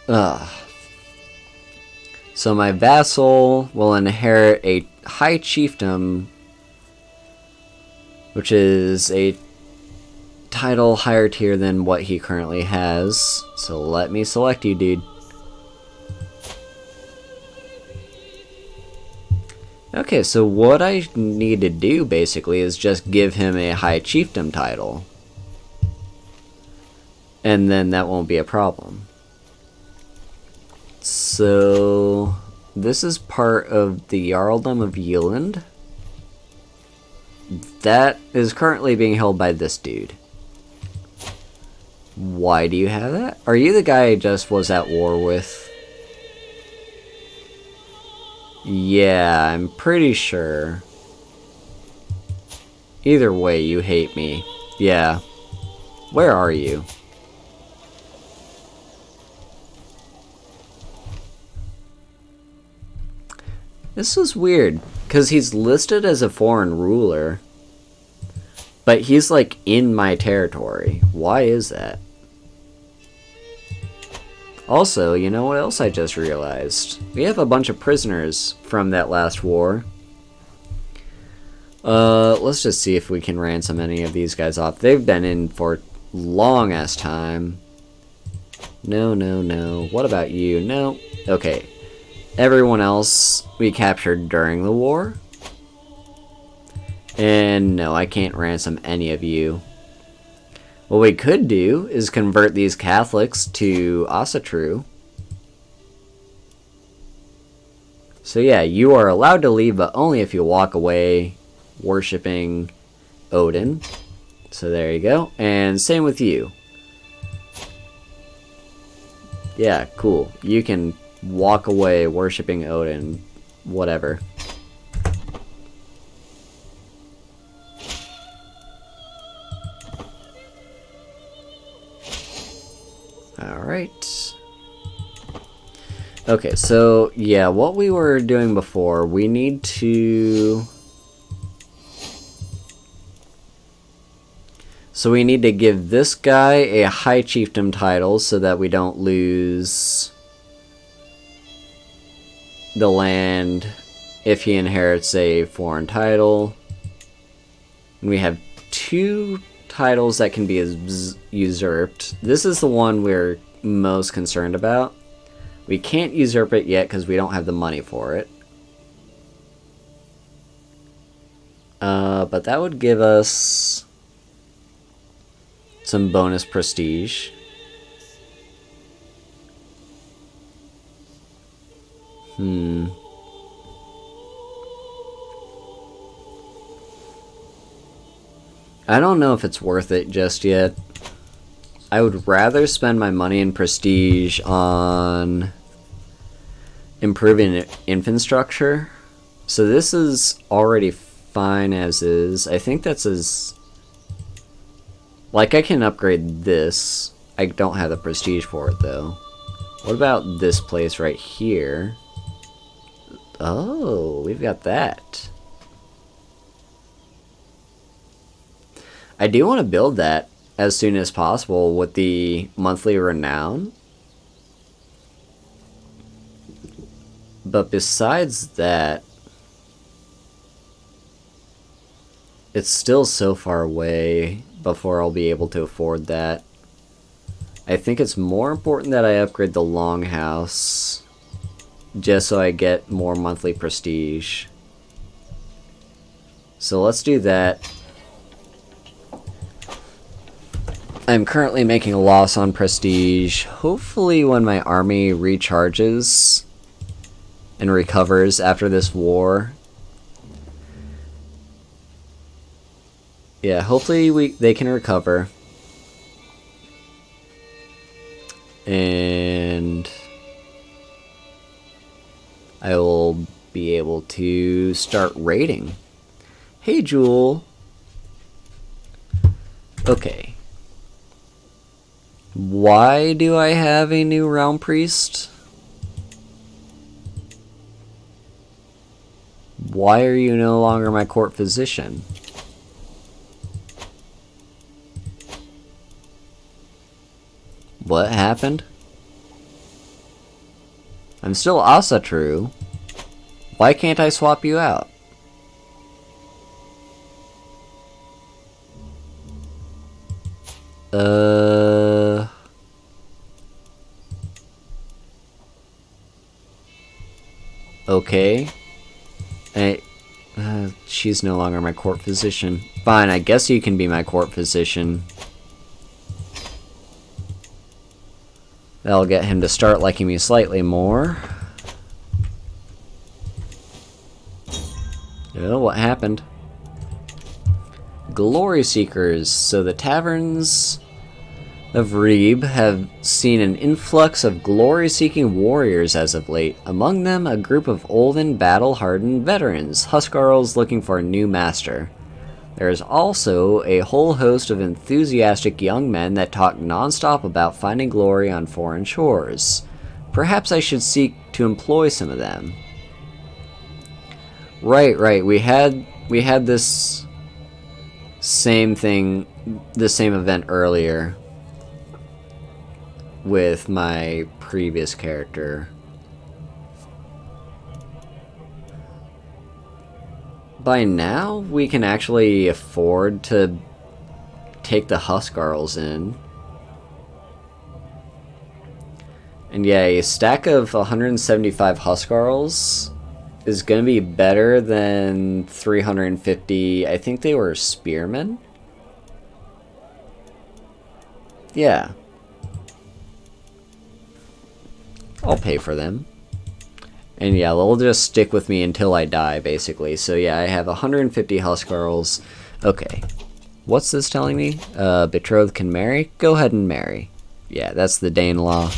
my vassal will inherit a high chiefdom, which is a title higher tier than what he currently has. So let me select you, dude. Okay, so what I need to do basically is just give him a high chiefdom title. And then that won't be a problem. So this is part of the Jarldom of Yeland. That is currently being held by this dude. Why do you have that? Are you the guy I just was at war with? Yeah, I'm pretty sure. Either way, you hate me. Yeah. Where are you? This is weird, because he's listed as a foreign ruler, but he's like in my territory. Why is that? Also, you know what else I just realized? We have a bunch of prisoners from that last war. Let's just see if we can ransom any of these guys off. They've been in for long ass time. No, no, no. What about you? No. Okay. Everyone else we captured during the war. And no, I can't ransom any of you. What we could do is convert these Catholics to Asatru. So yeah, you are allowed to leave, but only if you walk away worshipping Odin. So there you go. And same with you. Yeah, cool. You can walk away worshipping Odin. Whatever. Alright. Okay, so yeah, what we were doing before, we need to... So we need to give this guy a high chiefdom title so that we don't lose the land if he inherits a foreign title. And we have 2 titles that can be usurped. This is the one we're most concerned about. We can't usurp it yet because we don't have the money for it. But that would give us some bonus prestige. I don't know if it's worth it just yet. I would rather spend my money in prestige on improving infrastructure. So this is already fine as is. I think that's as Like, I can upgrade this. I don't have the prestige for it, though. What about this place right here? Oh, we've got that. I do want to build that as soon as possible with the monthly renown. But besides that, it's still so far away before I'll be able to afford that. I think it's more important that I upgrade the longhouse just so I get more monthly prestige. So let's do that. I'm currently making a loss on prestige. Hopefully when my army recharges and recovers after this war. Yeah, hopefully they can recover. And I will be able to start raiding. Hey, Jewel. Okay. Why do I have a new realm priest? Why are you no longer my court physician? What happened? I'm still Asatru. Why can't I swap you out? Okay. She's no longer my court physician. Fine, I guess you can be my court physician. That'll get him to start liking me slightly more. Oh, what happened? Glory Seekers. So the taverns of Reeb have seen an influx of glory-seeking warriors as of late. Among them, a group of olden, battle-hardened veterans, Huskarls looking for a new master. There is also a whole host of enthusiastic young men that talk non-stop about finding glory on foreign shores. Perhaps I should seek to employ some of them. Right. We had this same thing, the same event earlier with my previous character. By now, we can actually afford to take the Huskarls in. And yeah, a stack of 175 Huskarls is going to be better than 350, I think they were spearmen? Yeah. I'll pay for them. And yeah, they'll just stick with me until I die, basically. So yeah, I have 150 Huskarls. Okay. What's this telling me? Betrothed can marry? Go ahead and marry. Yeah, that's the Dane law.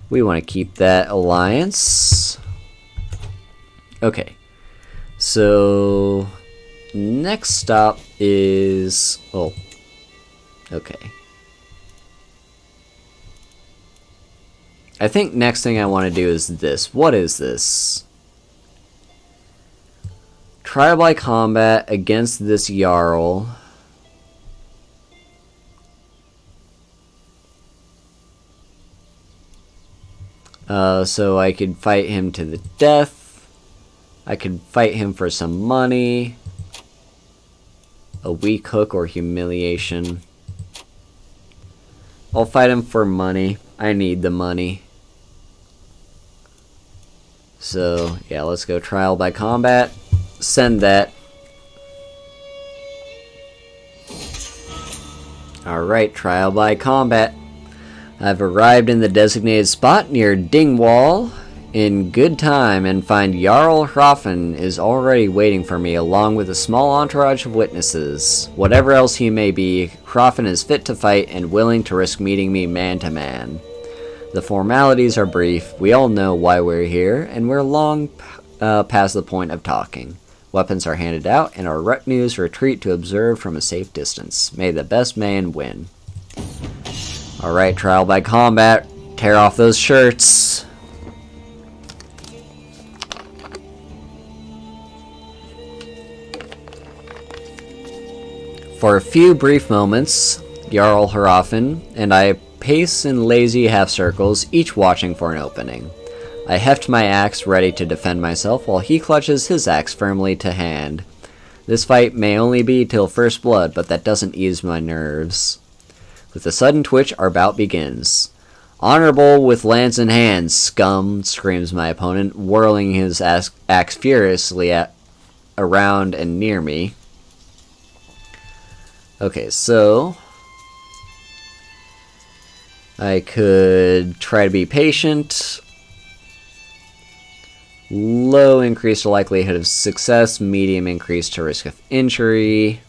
We want to keep that alliance. Okay. So next stop is... oh. Okay. I think next thing I want to do is this. What is this? Trial by combat against this Jarl. So I could fight him to the death. I could fight him for some money. A weak hook or humiliation. I'll fight him for money. I need the money. So, yeah, let's go trial by combat. Send that. Alright, trial by combat. I've arrived in the designated spot near Dingwall in good time and find Jarl Hroffen is already waiting for me along with a small entourage of witnesses. Whatever else he may be, Hroffen is fit to fight and willing to risk meeting me man to man. The formalities are brief, we all know why we're here, and we're long past the point of talking. Weapons are handed out, and our retinues retreat to observe from a safe distance. May the best man win. Alright, trial by combat. Tear off those shirts. For a few brief moments, Jarl Hrothgar and I pace in lazy half circles, each watching for an opening. I heft my axe ready to defend myself while he clutches his axe firmly to hand. This fight may only be till first blood, but that doesn't ease my nerves. With a sudden twitch, our bout begins. Honorable with lance in hand, scum, screams my opponent, whirling his axe furiously around and near me. Okay, so I could try to be patient. Low increase to likelihood of success, medium increase to risk of injury.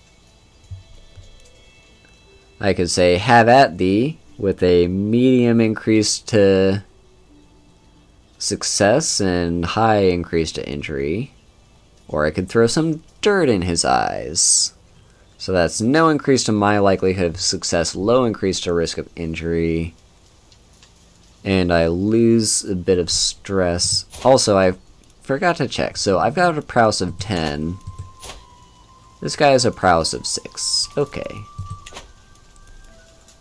I could say have at thee with a medium increase to success and high increase to injury. Or I could throw some dirt in his eyes. So that's no increase to my likelihood of success, low increase to risk of injury. And I lose a bit of stress. Also, I forgot to check. So I've got a prowess of 10. This guy has a prowess of 6. Okay.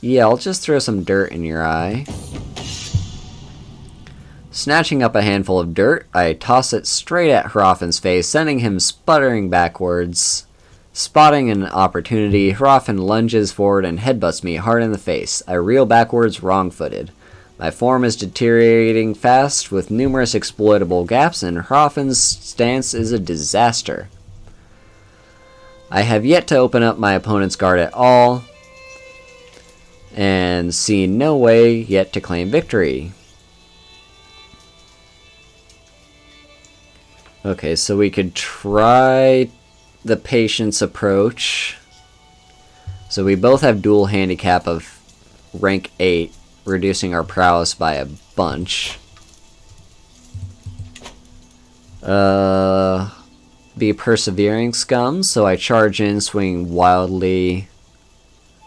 Yeah, I'll just throw some dirt in your eye. Snatching up a handful of dirt, I toss it straight at Hrothgar's face, sending him sputtering backwards. Spotting an opportunity, Hrothgar lunges forward and headbutts me hard in the face. I reel backwards, wrong-footed. My form is deteriorating fast, with numerous exploitable gaps, and Hrothgar's stance is a disaster. I have yet to open up my opponent's guard at all, and see no way yet to claim victory. Okay, so we could try the patience approach. So we both have dual handicap of rank 8, reducing our prowess by a bunch. Be persevering, scum, so I charge in, swinging wildly.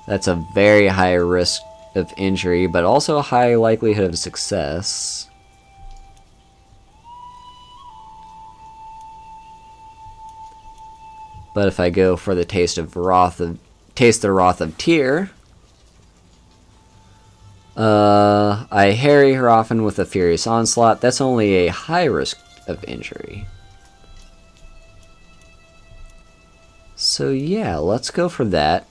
That's a very high risk of injury, but also a high likelihood of success. But if I go for the taste the wrath of Tyr, I harry Hrothgar with a furious onslaught. That's only a high risk of injury. So yeah, let's go for that.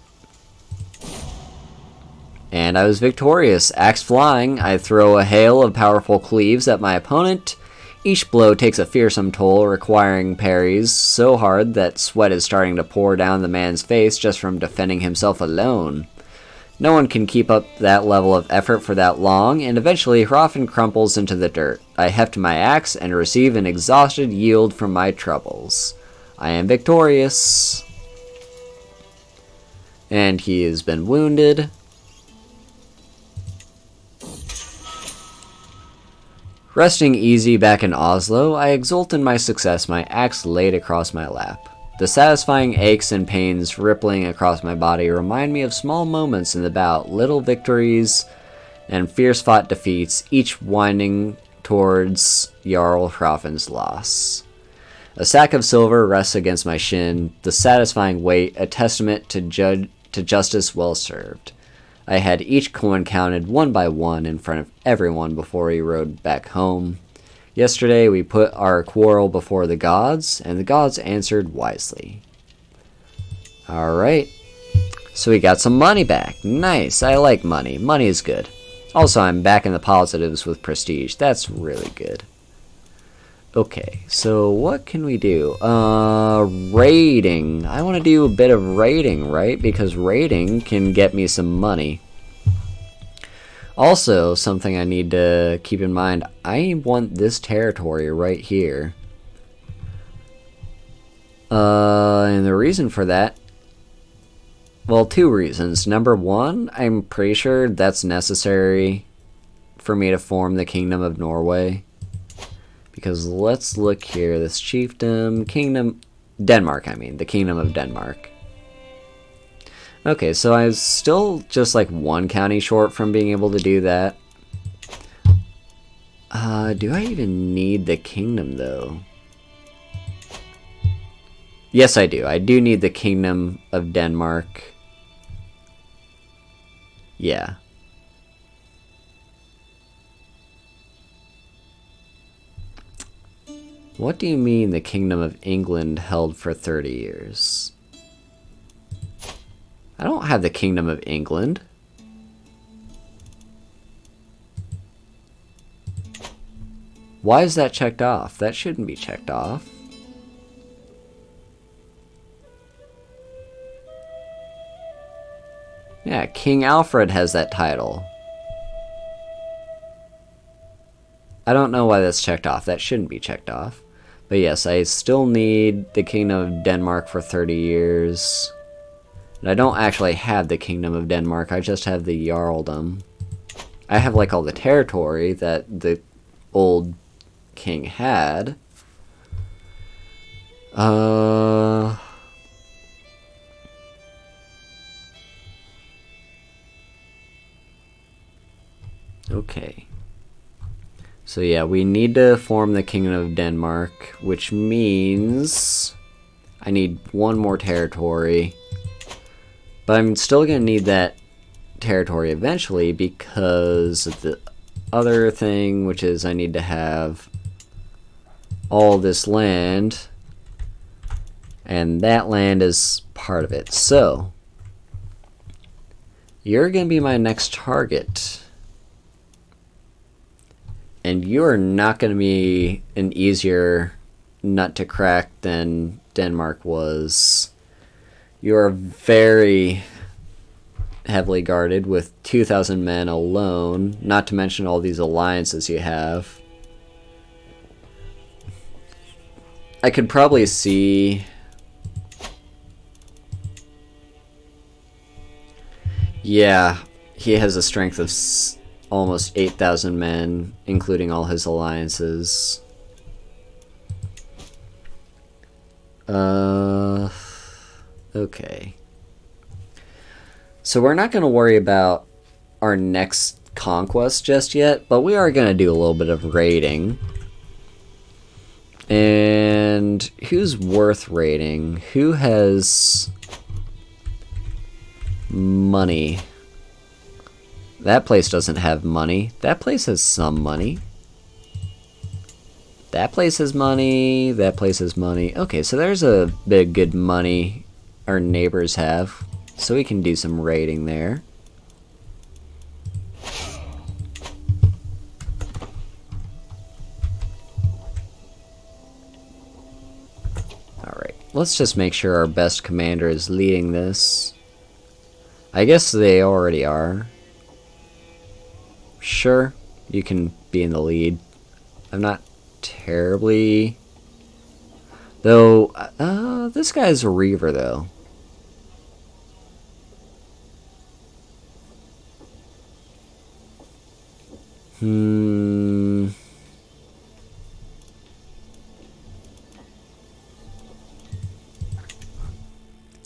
And I was victorious. Axe flying, I throw a hail of powerful cleaves at my opponent. Each blow takes a fearsome toll, requiring parries so hard that sweat is starting to pour down the man's face just from defending himself alone. No one can keep up that level of effort for that long, and eventually Hrothgar crumples into the dirt. I heft my axe and receive an exhausted yield from my troubles. I am victorious. And he has been wounded. Resting easy back in Oslo, I exult in my success, my axe laid across my lap. The satisfying aches and pains rippling across my body remind me of small moments in the bout, little victories and fierce-fought defeats, each winding towards Jarl Hrothgar's loss. A sack of silver rests against my shin, the satisfying weight, a testament to justice well served. I had each coin counted one by one in front of everyone before we rode back home. Yesterday we put our quarrel before the gods, and the gods answered wisely. Alright, so we got some money back. Nice, I like money. Money is good. Also, I'm back in the positives with prestige. That's really good. Okay, so what can we do? Raiding. I want to do a bit of raiding, right? Because raiding can get me some money. Also, something I need to keep in mind, I want this territory right here. And the reason for that, well, two reasons. Number one, I'm pretty sure that's necessary for me to form the Kingdom of Norway. Because let's look here, this chiefdom, kingdom, Denmark, I mean. The Kingdom of Denmark. Okay, so I was still just like one county short from being able to do that. Do I even need the kingdom, though? Yes, I do. I do need the Kingdom of Denmark. Yeah. What do you mean the Kingdom of England held for 30 years? I don't have the Kingdom of England. Why is that checked off? That shouldn't be checked off. Yeah, King Alfred has that title. I don't know why that's checked off. That shouldn't be checked off. But yes, I still need the Kingdom of Denmark for 30 years. And I don't actually have the Kingdom of Denmark, I just have the Jarldom. I have like all the territory that the old king had. Okay. So yeah, we need to form the Kingdom of Denmark, which means I need one more territory. But I'm still going to need that territory eventually because of the other thing, which is I need to have all this land, and that land is part of it. So, you're going to be my next target. And you're not going to be an easier nut to crack than Denmark was. You're very heavily guarded with 2,000 men alone, not to mention all these alliances you have. I could probably see... Yeah, he has a strength of almost 8,000 men, including all his alliances. Okay. So we're not going to worry about our next conquest just yet, but we are going to do a little bit of raiding. And who's worth raiding? Who has money? That place doesn't have money. That place has some money. That place has money. That place has money. Okay, so there's a bit of good money our neighbors have. So we can do some raiding there. Alright, let's just make sure our best commander is leading this. I guess they already are. Sure, you can be in the lead. I'm not terribly... Though, this guy's a Reaver, though.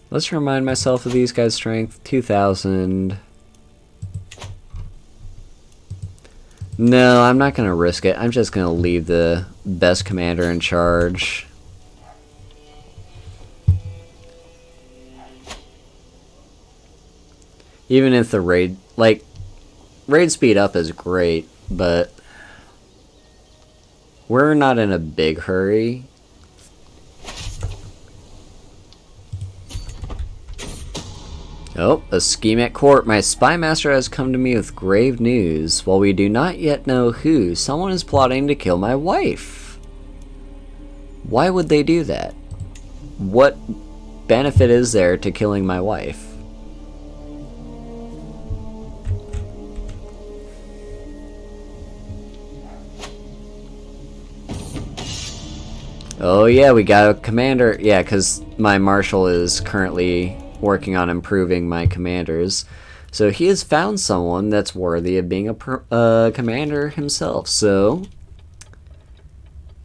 Let's remind myself of these guys' strength. 2,000. No, I'm not going to risk it. I'm just going to leave the best commander in charge. Even if the raid... Like, raid speed up is great, but... We're not in a big hurry. Oh, a scheme at court. My spy master has come to me with grave news. While we do not yet know who, someone is plotting to kill my wife. Why would they do that? What benefit is there to killing my wife? Oh yeah, we got a commander. Yeah, because my marshal is currently working on improving my commanders. So he has found someone that's worthy of being a commander himself. So,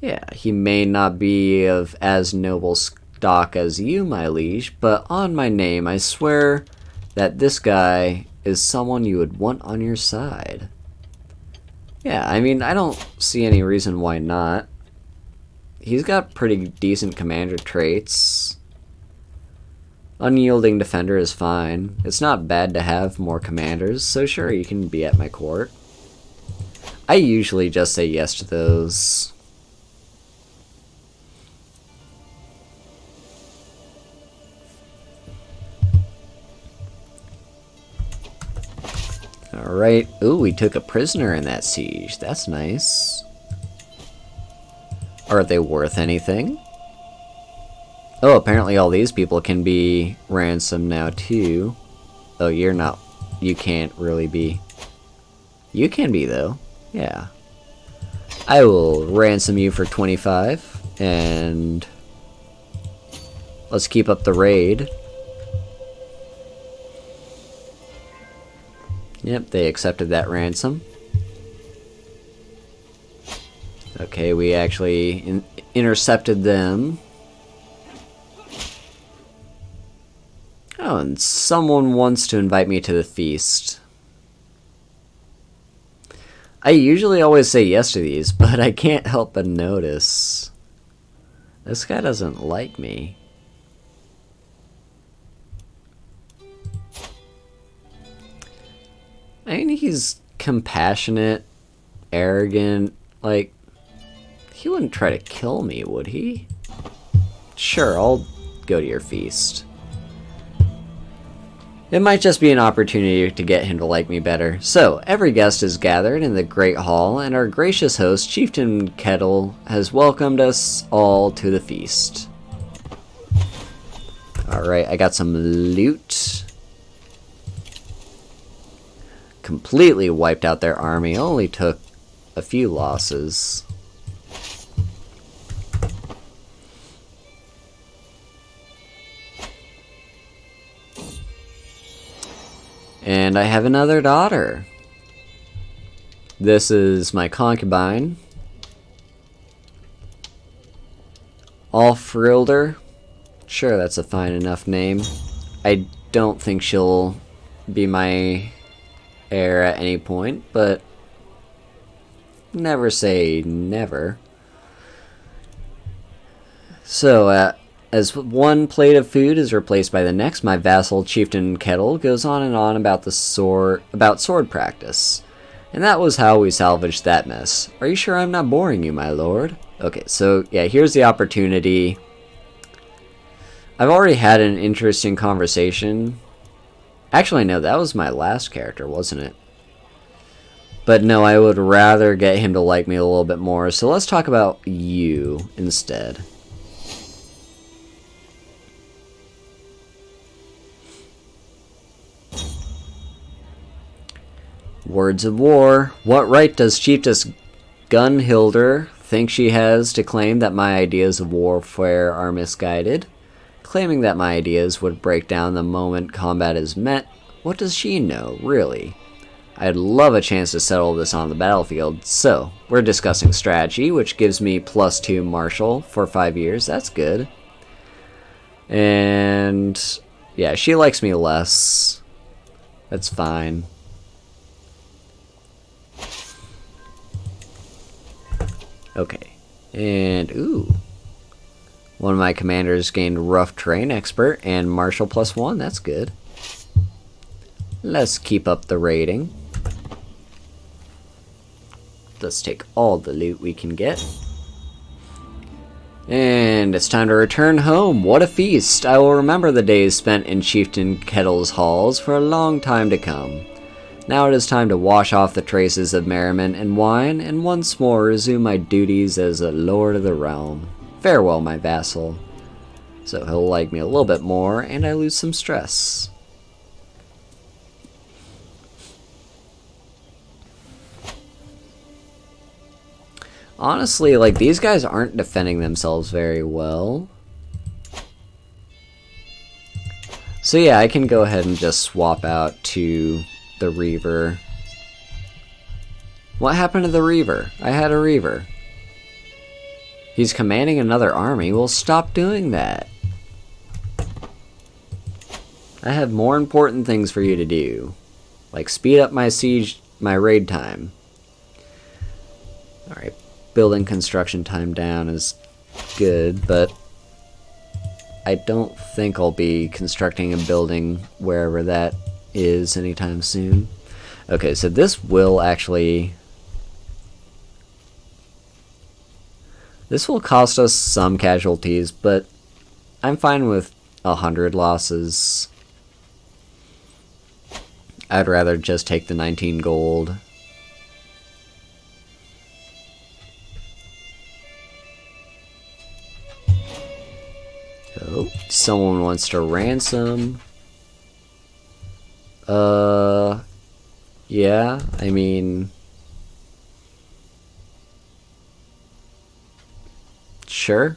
yeah, he may not be of as noble stock as you, my liege, but on my name, I swear that this guy is someone you would want on your side. Yeah, I mean, I don't see any reason why not. He's got pretty decent commander traits. Unyielding defender is fine. It's not bad to have more commanders, so sure, you can be at my court. I usually just say yes to those. Alright. Ooh, we took a prisoner in that siege. That's nice. Are they worth anything? Oh, apparently all these people can be ransomed now too. Oh, you're not. You can't really be. You can be though. Yeah. I will ransom you for 25. And let's keep up the raid. Yep, they accepted that ransom. Okay, we actually intercepted them. Oh, and someone wants to invite me to the feast. I usually always say yes to these, but I can't help but notice this guy doesn't like me. I mean, he's compassionate, arrogant, like, he wouldn't try to kill me, would he? Sure, I'll go to your feast. It might just be an opportunity to get him to like me better. So, every guest is gathered in the Great Hall, and our gracious host, Chieftain Kettle, has welcomed us all to the feast. Alright, I got some loot. Completely wiped out their army, only took a few losses. And I have another daughter. This is my concubine. Alfrilder. Sure, that's a fine enough name. I don't think she'll be my heir at any point, but never say never. So, as one plate of food is replaced by the next, my vassal Chieftain Kettle goes on and on about sword practice. And that was how we salvaged that mess. Are you sure I'm not boring you, my lord? Okay, so yeah, here's the opportunity. I've already had an interesting conversation. Actually, no, that was my last character, wasn't it? But no, I would rather get him to like me a little bit more. So let's talk about you instead. Words of war. What right does Chiefess Gunhilder think she has to claim that my ideas of warfare are misguided? Claiming that my ideas would break down the moment combat is met? What does she know, really? I'd love a chance to settle this on the battlefield. So, we're discussing strategy, which gives me +2 martial for 5 years. That's good. And yeah, she likes me less. That's fine. Okay, and ooh, one of my commanders gained rough terrain expert and martial +1. That's good. Let's keep up the rating. Let's take all the loot we can get. And it's time to return home. What a feast! I will remember the days spent in Chieftain Kettle's halls for a long time to come. Now it is time to wash off the traces of merriment and wine, and once more resume my duties as a lord of the realm. Farewell, my vassal. So he'll like me a little bit more, and I lose some stress. Honestly, like, these guys aren't defending themselves very well. So yeah, I can go ahead and just swap out to the Reaver. What happened to the Reaver? I had a Reaver. He's commanding another army. Well, stop doing that. I have more important things for you to do. Like speed up my raid time. Alright, building construction time down is good, but I don't think I'll be constructing a building wherever that is anytime soon. Okay, so this will actually... This will cost us some casualties, but I'm fine with 100 losses. I'd rather just take the 19 gold. Oh, someone wants to ransom. Yeah, I mean... Sure.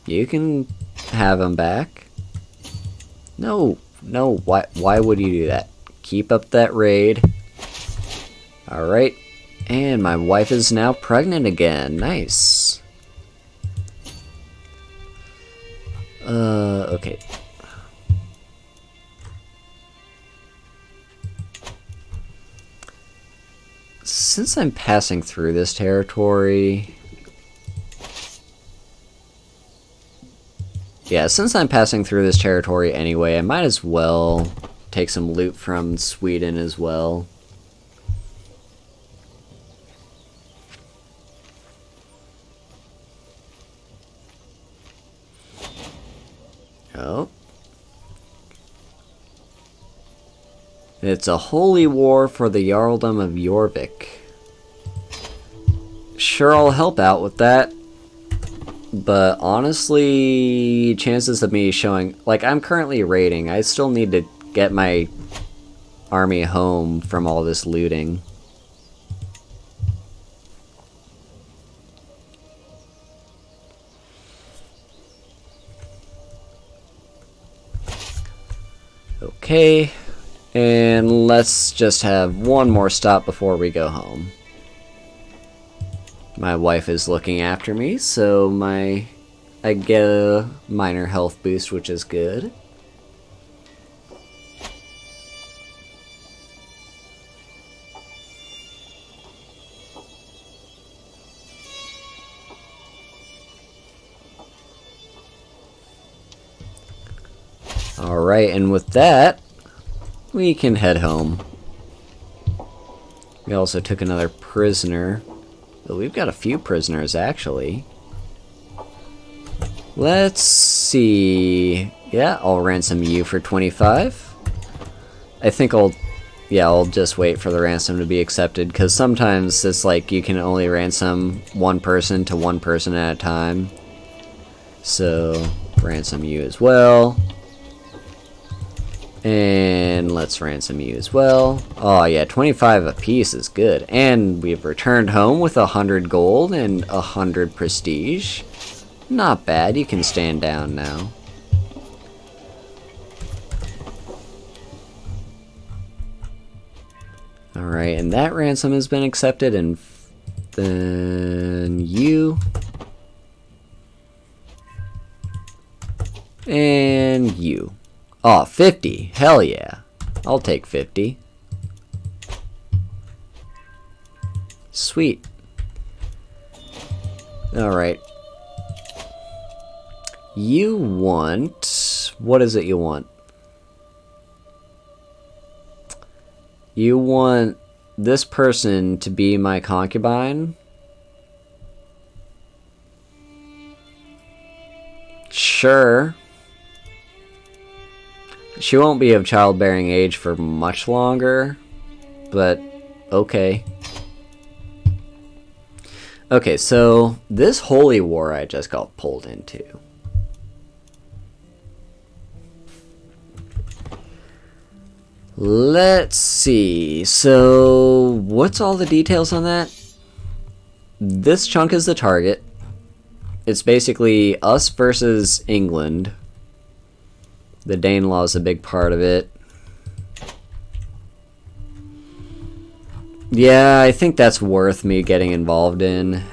You can have him back. No, why would you do that? Keep up that raid. Alright. And my wife is now pregnant again. Nice. Okay. Since I'm passing through this territory... Yeah, since I'm passing through this territory anyway, I might as well take some loot from Sweden as well. Oh. It's a holy war for the Jarldom of Jorvik. Sure, I'll help out with that. But honestly, chances of me showing... Like, I'm currently raiding. I still need to get my army home from all this looting. Okay. And let's just have one more stop before we go home. My wife is looking after me, so I get a minor health boost, which is good. Alright, and with that, we can head home. We also took another prisoner. But we've got a few prisoners, actually. Let's see. Yeah, I'll ransom you for 25. I think I'll just wait for the ransom to be accepted, because sometimes it's like you can only ransom one person to one person at a time. So, ransom you as well. And let's ransom you as well. Oh yeah, 25 apiece is good. And we've returned home with 100 gold and 100 prestige. Not bad, you can stand down now. Alright, and that ransom has been accepted, and then you. And you. Oh, 50. Hell yeah. I'll take 50. Sweet. Alright. You want... What is it you want? You want this person to be my concubine? Sure. She won't be of childbearing age for much longer, but okay. Okay, so this holy war I just got pulled into. Let's see. So, what's all the details on that? This chunk is the target. It's basically us versus England. The Danelaw is a big part of it. Yeah, I think that's worth me getting involved in.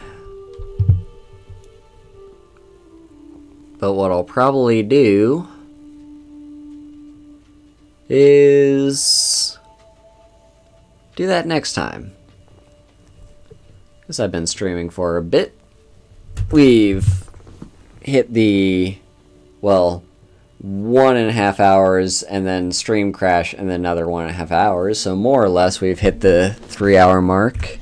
But what I'll probably do is do that next time. Because I've been streaming for a bit. We've hit the, well, 1.5 hours, and then stream crash, and then another 1.5 hours. So more or less we've hit the 3-hour mark.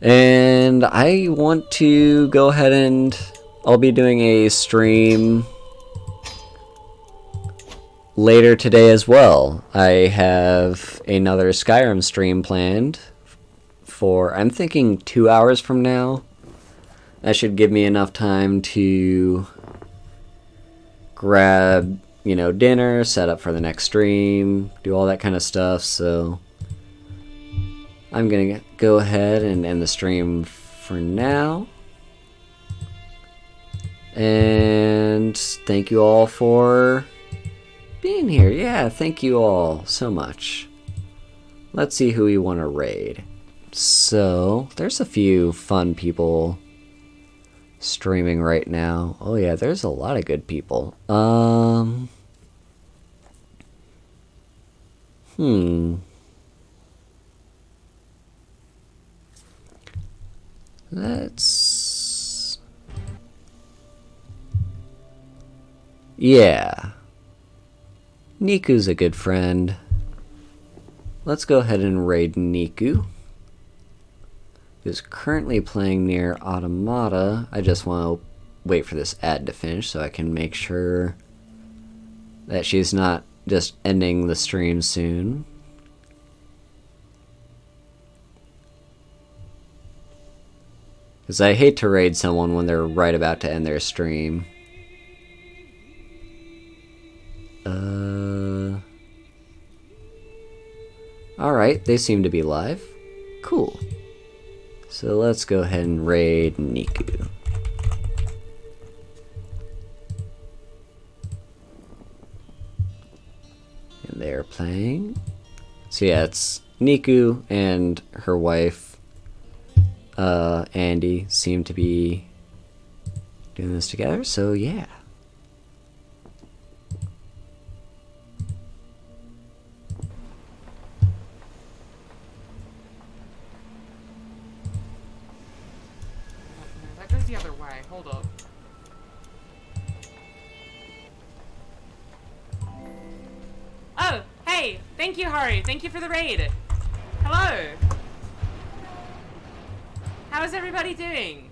And I want to go ahead and I'll be doing a stream later today as well. I have another Skyrim stream planned for, I'm thinking 2 hours from now. That should give me enough time to grab, dinner, set up for the next stream, do all that kind of stuff. So I'm gonna go ahead and end the stream for now. And thank you all for being here. Yeah, thank you all so much. Let's see who we want to raid. So, there's a few fun people streaming right now. Oh yeah, there's a lot of good people. Let's... Yeah. Niku's a good friend. Let's go ahead and raid Niku. Who's currently playing near Automata. I just want to wait for this ad to finish so I can make sure that she's not just ending the stream soon. Because I hate to raid someone when they're right about to end their stream. Alright, they seem to be live. Cool. So let's go ahead and raid Niku. And they're playing. So yeah, it's Niku and her wife, Andy, seem to be doing this together, so yeah. That goes the other way. Hold up. Oh, hey! Thank you, Haru. Thank you for the raid. Hello. How is everybody doing?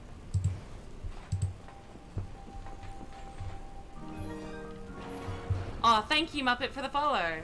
Oh, thank you, Muppet, for the follow.